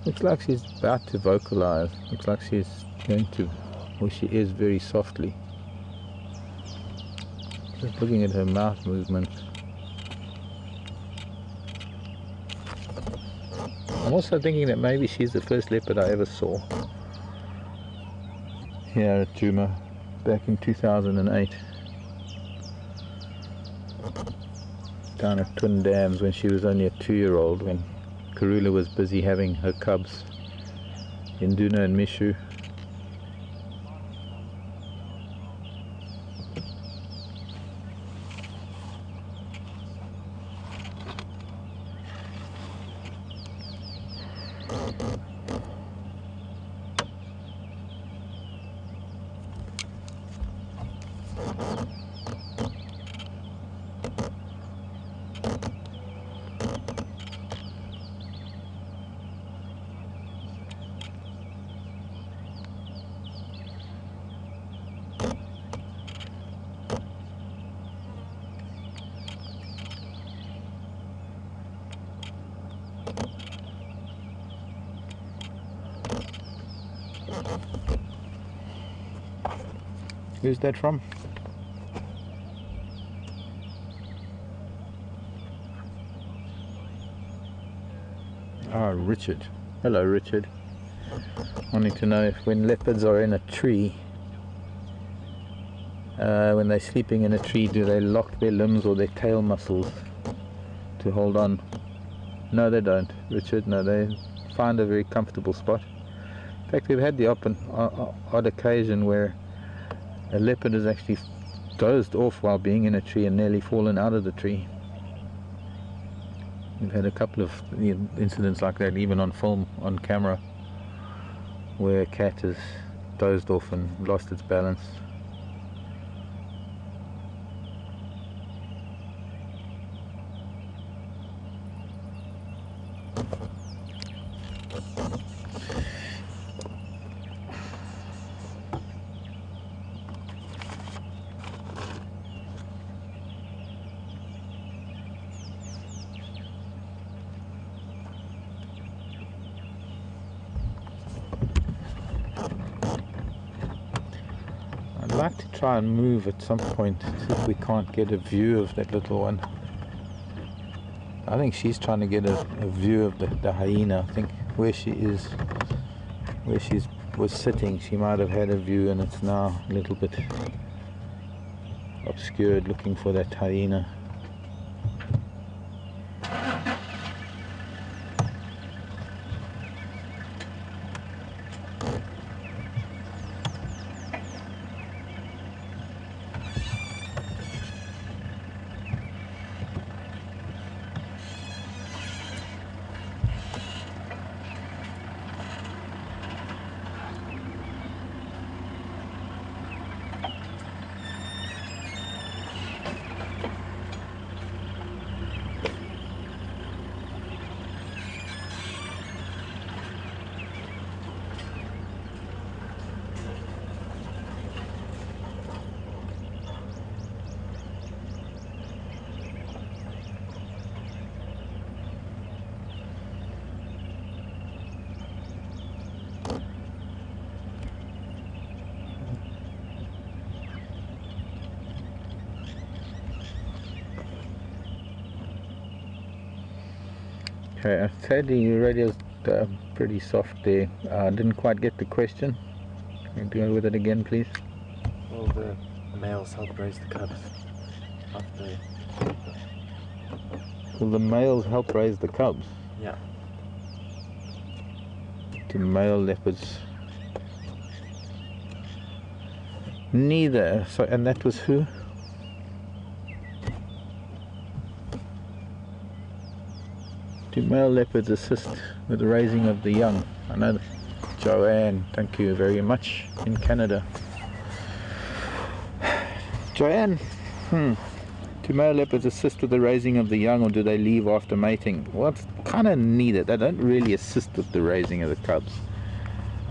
Looks like she's about to vocalize. Looks like she's going to, or she is very softly. Just looking at her mouth movements. I'm also thinking that maybe she's the first leopard I ever saw here at Djuma back in 2008. Down at Twin Dams when she was only a 2-year-old, when Karula was busy having her cubs, Induna and Mishu. Who's that from? Ah, Richard. Hello, Richard. Wanting to know if when leopards are in a tree, when they're sleeping in a tree, do they lock their limbs or their tail muscles to hold on? No, they don't, Richard. No, they find a very comfortable spot. In fact, we've had the odd occasion where a leopard has actually dozed off while being in a tree and nearly fallen out of the tree. We've had a couple of incidents like that, even on film, on camera, where a cat has dozed off and lost its balance. I'd like to try and move at some point, see if we can't get a view of that little one. I think she's trying to get a view of the hyena. I think where she is, where she was sitting, she might have had a view, and it's now a little bit obscured, looking for that hyena. Okay, I said the radio's pretty soft there. I didn't quite get the question. Can you go with it again, please? Will the males help raise the cubs after? Will the males help raise the cubs? Yeah. Do male leopards? Neither. So, and that was who? Do male leopards assist with the raising of the young? I know that. Joanne, thank you very much, in Canada. Joanne, do male leopards assist with the raising of the young, or do they leave after mating? Well, it's kind of neither. They don't really assist with the raising of the cubs.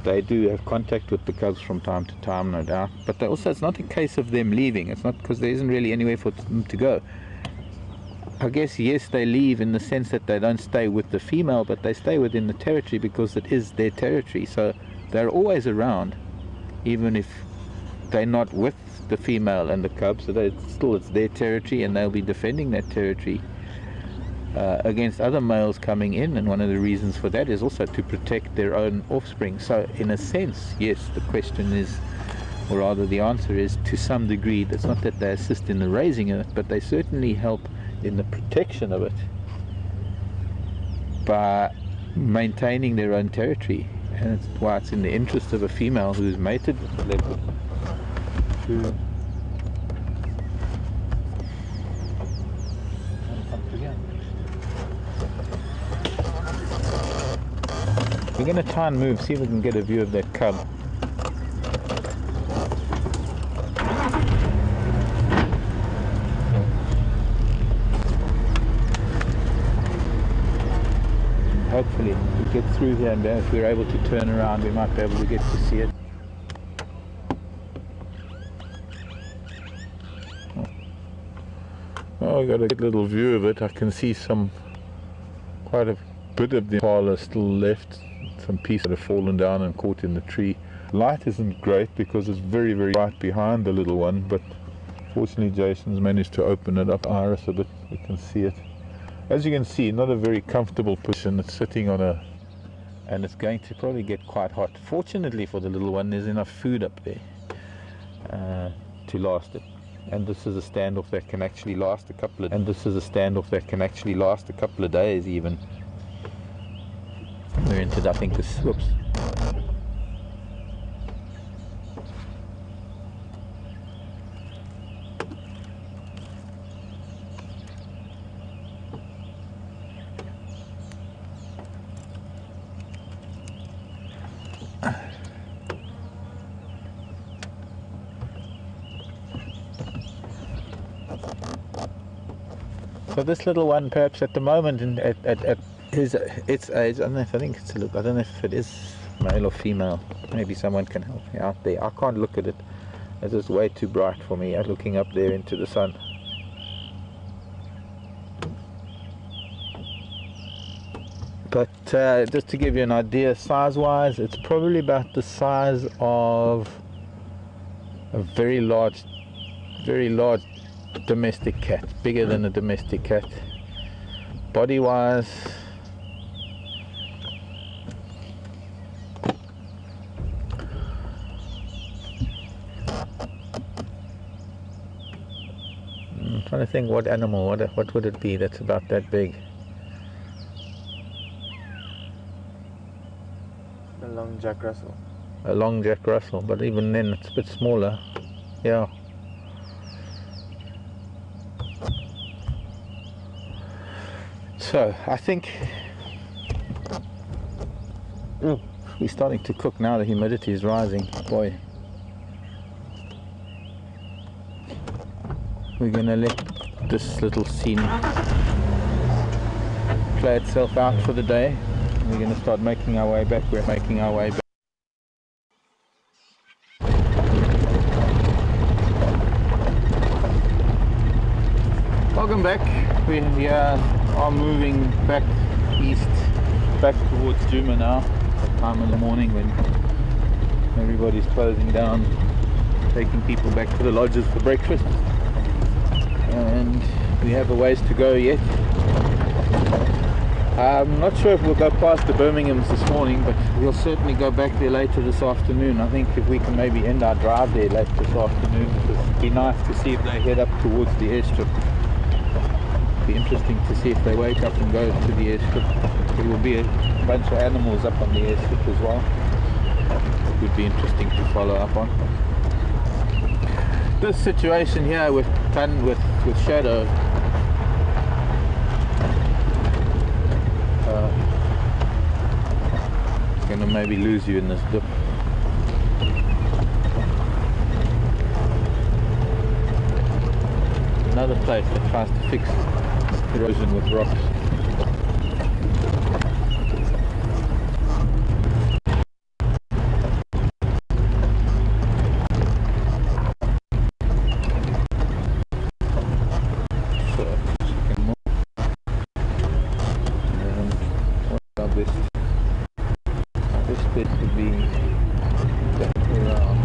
They do have contact with the cubs from time to time, no doubt. But they also, it's not a case of them leaving. It's not because there isn't really anywhere for them to go. I guess, yes, they leave in the sense that they don't stay with the female, but they stay within the territory because it is their territory. So they're always around, even if they're not with the female and the cubs. So it's their territory, and they'll be defending that territory against other males coming in. And one of the reasons for that is also to protect their own offspring. So in a sense, yes, the question is, or rather the answer is, to some degree. It's not that they assist in the raising of it, but they certainly help in the protection of it by maintaining their own territory. And it's why it's in the interest of a female who's mated with the leopard to we're going to try and move, see if we can get a view of that cub. Hopefully we get through here, and if we're able to turn around, we might be able to get to see it. Oh, I got a little view of it. I can see quite a bit of the parlor still left. Some pieces that have fallen down and caught in the tree. Light isn't great because it's very, very bright behind the little one, but fortunately Jason's managed to open it up iris a bit. We can see it. As you can see, not a very comfortable position. It's sitting on and it's going to probably get quite hot. Fortunately for the little one, there's enough food up there to last it. And this is a standoff that can actually last a couple of days even. We're into, I think, this, whoops. So this little one, perhaps at the moment, at its age, I don't know if I don't know if it is male or female. Maybe someone can help me out there. I can't look at it. It's just way too bright for me. Looking up there into the sun. But just to give you an idea, size-wise, it's probably about the size of a very large domestic cat, bigger than a domestic cat. Body wise, Trying to think what animal, what would it be that's about that big? A long Jack Russell. A long Jack Russell, but even then it's a bit smaller. Yeah. So I think we're starting to cook now. The humidity is rising. Boy, we're gonna let this little scene play itself out for the day. We're gonna start making our way back. We're making our way back. Welcome back. We are moving back east, back towards Djuma now. That time in the morning when everybody's closing down, taking people back to the lodges for breakfast. And we have a ways to go yet. I'm not sure if we'll go past the Birminghams this morning, but we'll certainly go back there later this afternoon. I think if we can maybe end our drive there late this afternoon, it'd be nice to see if they head up towards the airstrip. Be interesting to see if they wake up and go to the airstrip. There will be a bunch of animals up on the airstrip as well. It would be interesting to follow up on. This situation here with Shadow, it's going to maybe lose you in this dip. Another place that tries to fix erosion with rocks. So, second more. And what's our best? Our best bet would be back around.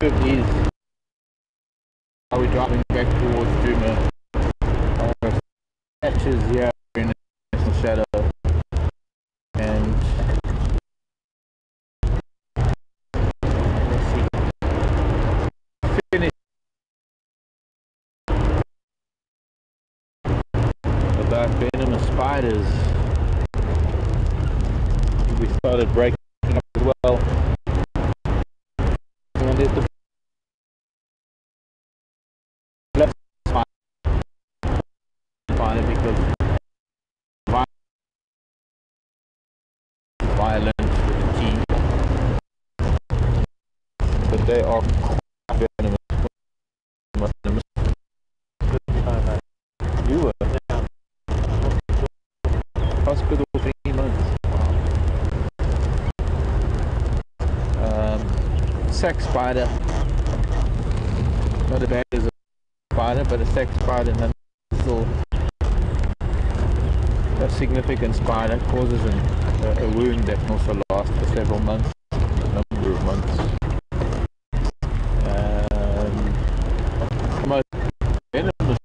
Is are we driving back towards Djuma? Patches here in the shadow, and let's see. Finish about venomous spiders. We started breaking up as well. And there's the because violent with the team, but they are quite venomous. You were. sack spider. Not as bad as a spider, but a sack spider and still a significant spider causes a wound that can also last for several months, a number of months. The most venomous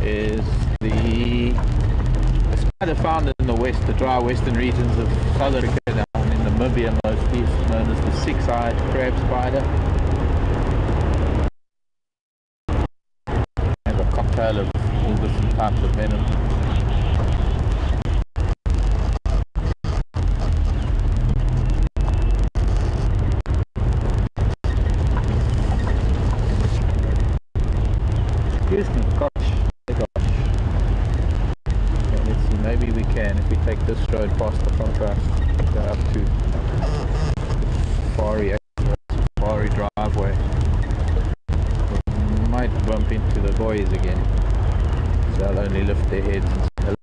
is the spider found in the west, the dry western regions of South Africa, down in Namibia mostly, is known as the six-eyed crab spider. And a cocktail of all different types of venom. Excuse me, gosh. Okay, let's see, maybe we can, if we take this road past the contrast, go up to Safari driveway. We might bump into the boys again, so they'll only lift their heads and say hello.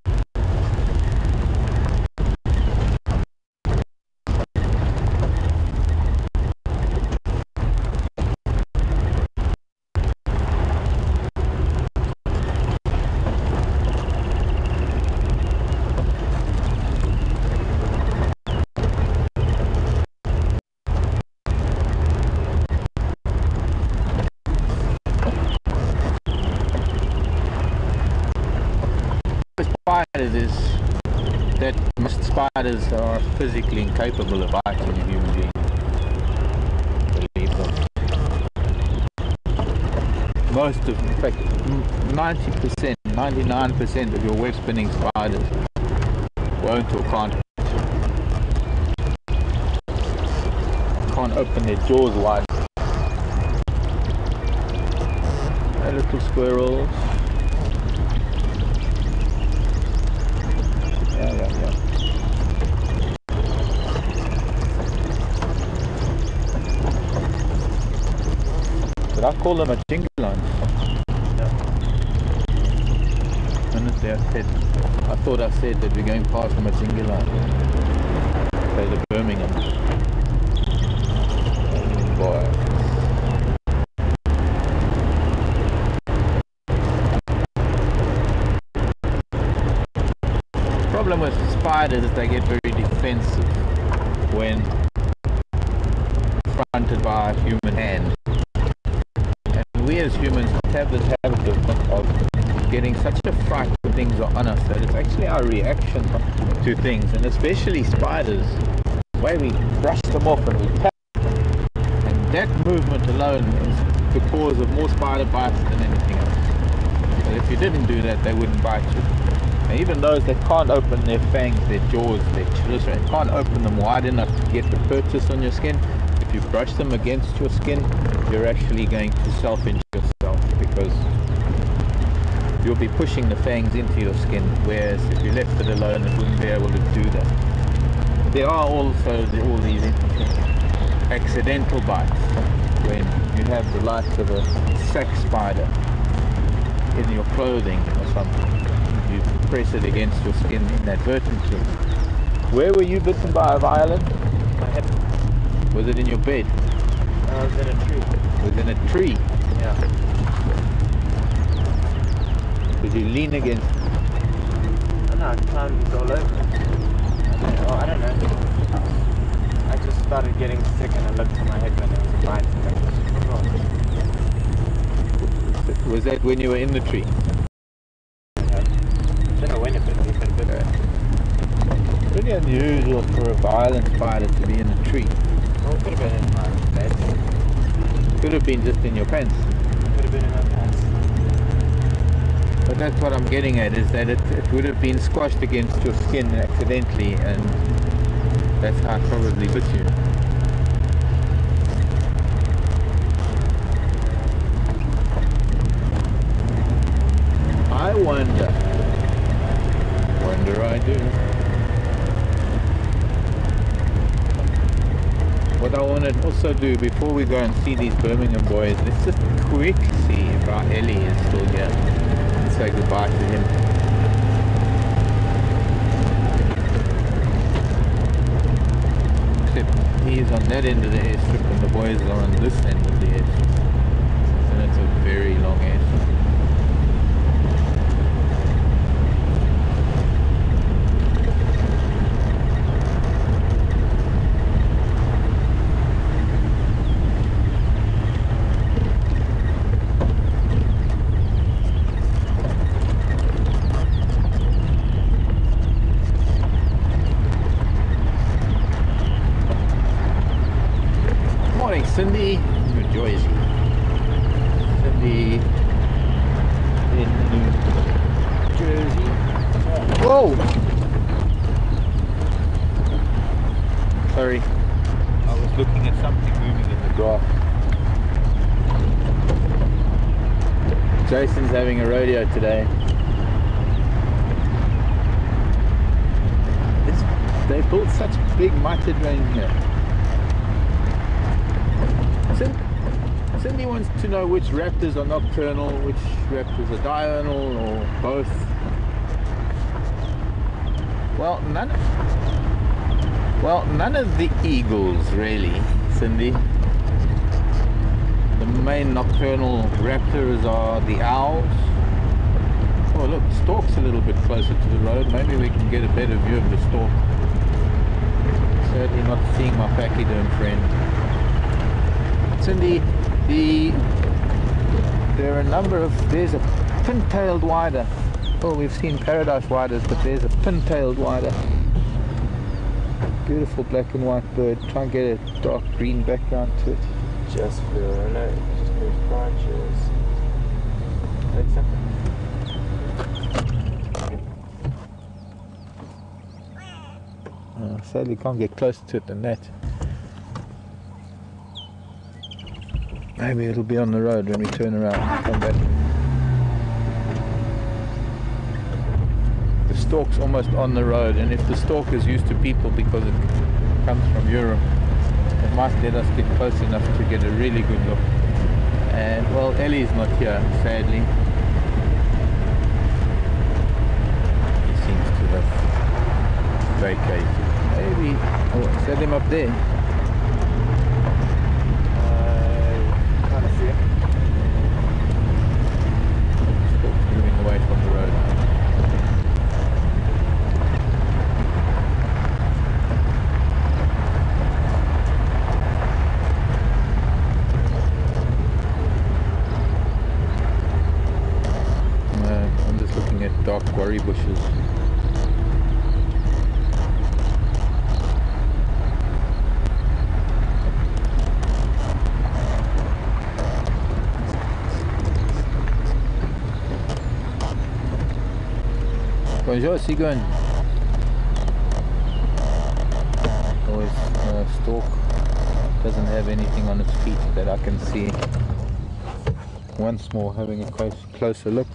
Spiders is that most spiders are physically incapable of biting a human being. Believe them. Most of, in fact, 90%, 99% of your web spinning spiders won't or can't open their jaws wide. Hey, little squirrels. Yeah. But I call them a jingleline. Yeah. Honestly, I thought I said that we're going past them a jingleline. They're the Birmingham. Oh boy. The problem with spiders is they get very defensive when confronted by a human hand. And we as humans have this habit of getting such a fright when things are on us that it's actually our reaction to things, and especially spiders, the way we brush them off and we tap. And that movement alone is the cause of more spider bites than anything else. But if you didn't do that, they wouldn't bite you. And even those that can't open their fangs, their jaws, their children, can't open them wide enough to get the purchase on your skin, if you brush them against your skin, you're actually going to self-injure yourself, because you'll be pushing the fangs into your skin, whereas if you left it alone, it wouldn't be able to do that. There are also all these accidental bites, when you have the likes of a sack spider in your clothing or something. You press it against your skin inadvertently. Where were you bitten by, Violet? My head. Was it in your bed? I was in a tree. Within a tree? Yeah. Did you lean against it? Oh, no, I climbed all over it. I don't know. I just started getting sick and I looked at my head when there was a bite. Was that when you were in the tree? I don't know when it bit me, but it bit me. Pretty unusual for a violent spider to be in a tree. Well, it could have been in my bed. Could have been just in your pants. Could have been in my pants. But that's what I'm getting at, is that it would have been squashed against your skin accidentally, and that's how it probably bit you. I wonder I do. What I want to also do before we go and see these Birmingham boys, let's just quickly see if our Ellie is still here. Let's say goodbye to him. Except He's on that end of the airstrip and the boys are on this end of the airstrip. So that's a very long airstrip. Cindy, New Jersey. Cindy in New Jersey. Whoa! Sorry, I was looking at something moving in the grass. Jason's having a rodeo today. They built such big mutted range here. Cindy wants to know which raptors are nocturnal, which raptors are diurnal, or both. Well, none of the eagles really, Cindy. The main nocturnal raptors are the owls. Oh look, stork's a little bit closer to the road. Maybe we can get a better view of the stork. Certainly not seeing my pachyderm friend. Cindy, there are a number of, there's a pin-tailed wider. Oh, we've seen paradise widers, but there's a pin-tailed wider. Beautiful black and white bird. Try and get a dark green background to it. Just flew, no, just moved branches. Like Sadly can't get closer to it than that. Maybe it'll be on the road when we turn around and come back. The stork's almost on the road, and if the stork is used to people because it comes from Europe, it might let us get close enough to get a really good look. And well, Ellie's not here, sadly. He seems to have vacated. Maybe, oh, set him up there. Moving away from the road. I'm just looking at dark quarry bushes. Bonjour, Sigun. Always stork doesn't have anything on its feet that I can see. Once more, having a closer look.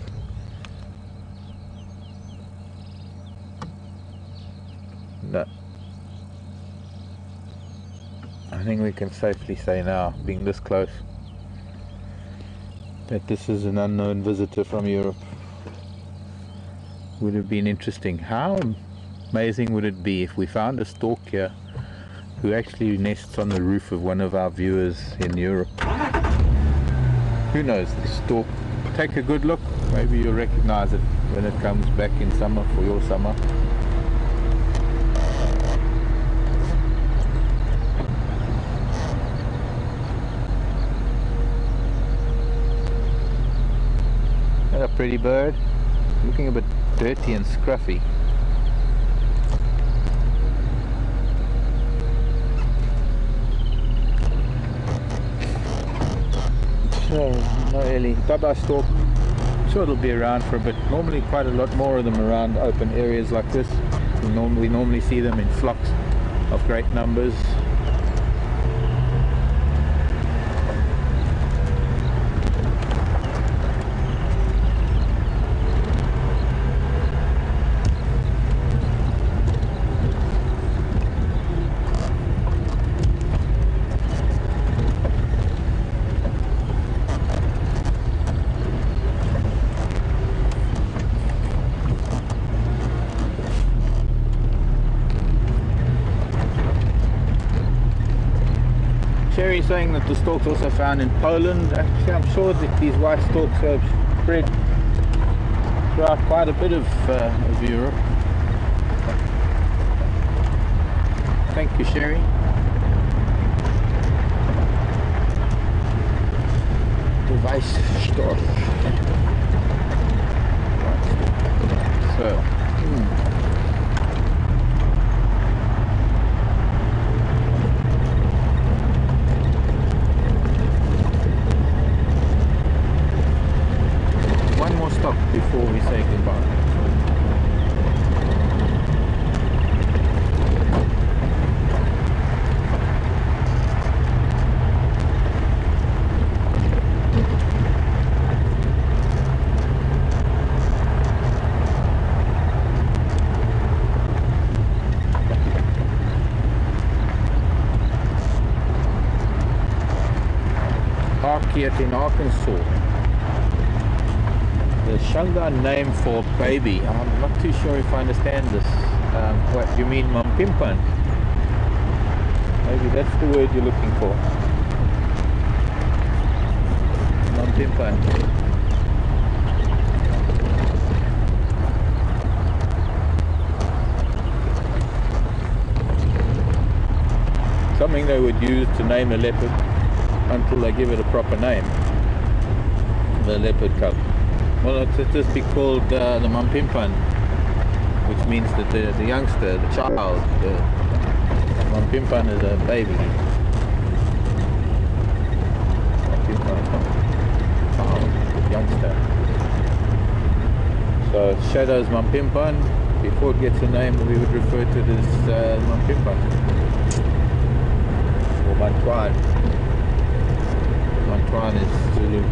No. I think we can safely say now, being this close, that this is an unknown visitor from Europe. Would have been interesting. How amazing would it be if we found a stork here who actually nests on the roof of one of our viewers in Europe? Who knows, the stork. Take a good look, maybe you'll recognize it when it comes back in summer for your summer. What a pretty bird, looking a bit dirty and scruffy. So, no Ellie. Bye-bye stork. I'm sure it'll be around for a bit. Normally quite a lot more of them around open areas like this. We normally see them in flocks of great numbers. saying that the stork's also found in Poland. Actually, I'm sure that these white storks have spread throughout quite a bit of Europe. Thank you, Sherry. Device stork. So. One more stop before we say goodbye. In Arkansas. The Shangaan name for baby. I'm not too sure if I understand this. What you mean, Mampimpan? Maybe that's the word you're looking for. Mampimpan. Something they would use to name a leopard until they give it a proper name, the leopard cub. Well, it's just be called the Mampimpan, which means that the youngster, the child, the Mampimpan is a baby. Mampimpan, child, youngster. So Shadow's Mampimpan. Before it gets a name, we would refer to it as Mampimpan or Mantwan. Mantwan is Zulu.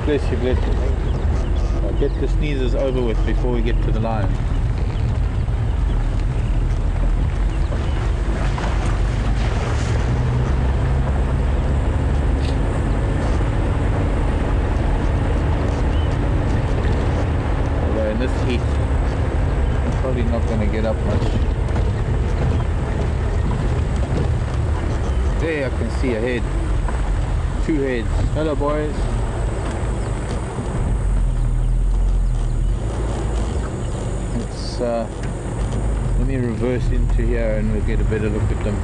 Bless you, bless you. I'll get the sneezes over with before we get to the lion. Although in this heat, I'm probably not going to get up much. There I can see a head. 2 heads. Hello boys. Let me reverse into here and we'll get a better look at them.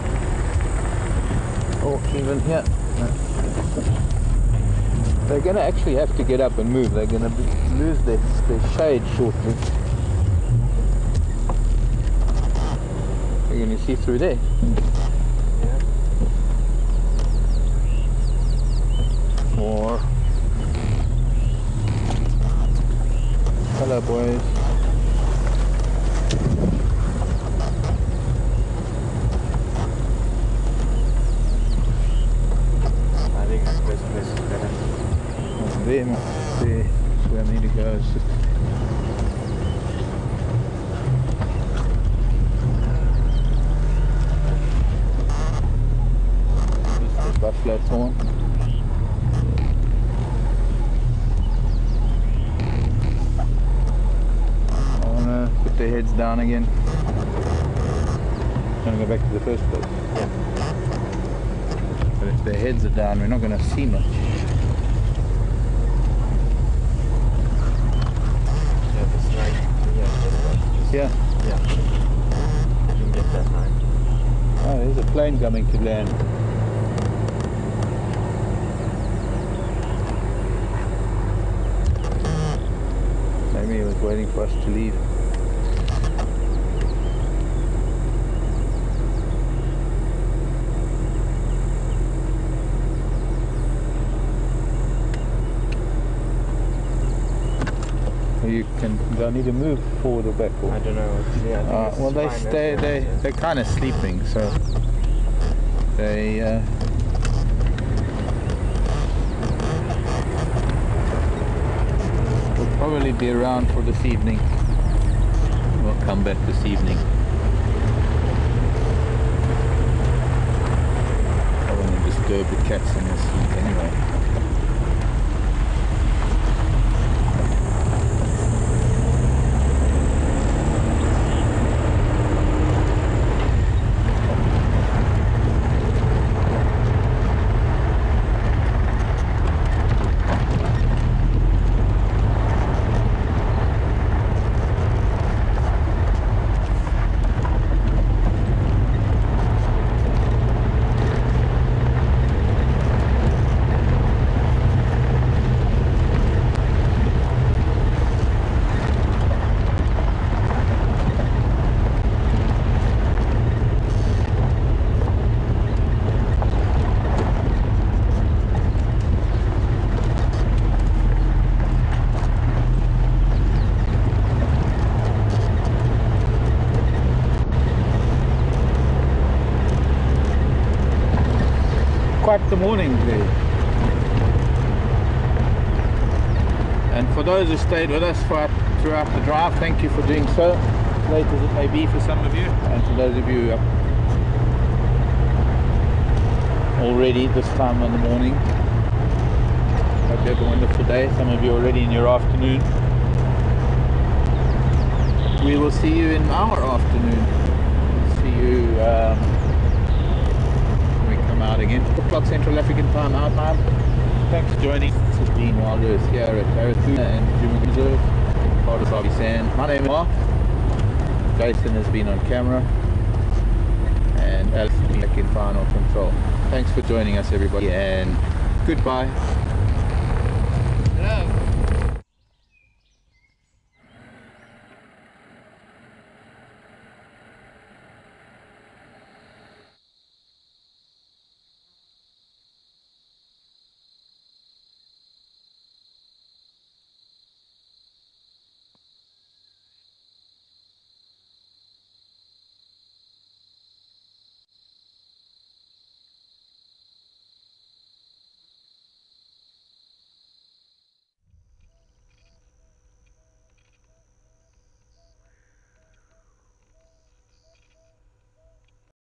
Oh, even here. They're going to actually have to get up and move. They're going to lose their shade shortly. You're going to see through there. Yeah. More. Hello boys. There, that's where I need to go. It's just floats on. I want to put their heads down again. I'm going to go back to the first place. Yeah. But if their heads are down, we're not going to see much. Yeah, the snake. Yeah, that's right. Yeah. Yeah. You can get that right. Oh, there's a plane coming to land. Maybe he was waiting for us to leave. Do I need to move forward or backward? I don't know. Yeah, I think Well, it's fine, they're kind of sleeping, so they will probably be around for this evening. We'll come back this evening. I don't want to disturb the cats in their sleep anyway. Quite the morning there. And for those who stayed with us throughout the drive, thank you for doing so, late as it may be for some of you, and for those of you up already this time in the morning, hope you have a wonderful day. Some of you already in your afternoon. We will see you in our afternoon. We'll see you out again. 2 o'clock Central African time, our time. Thanks for joining. This has been WildEarth here at Birmingham and Birmingham Males, part of Harvey Sand. My name is Mark. Jason has been on camera, and Alex has been back in final control. Thanks for joining us, everybody, and goodbye. Hello.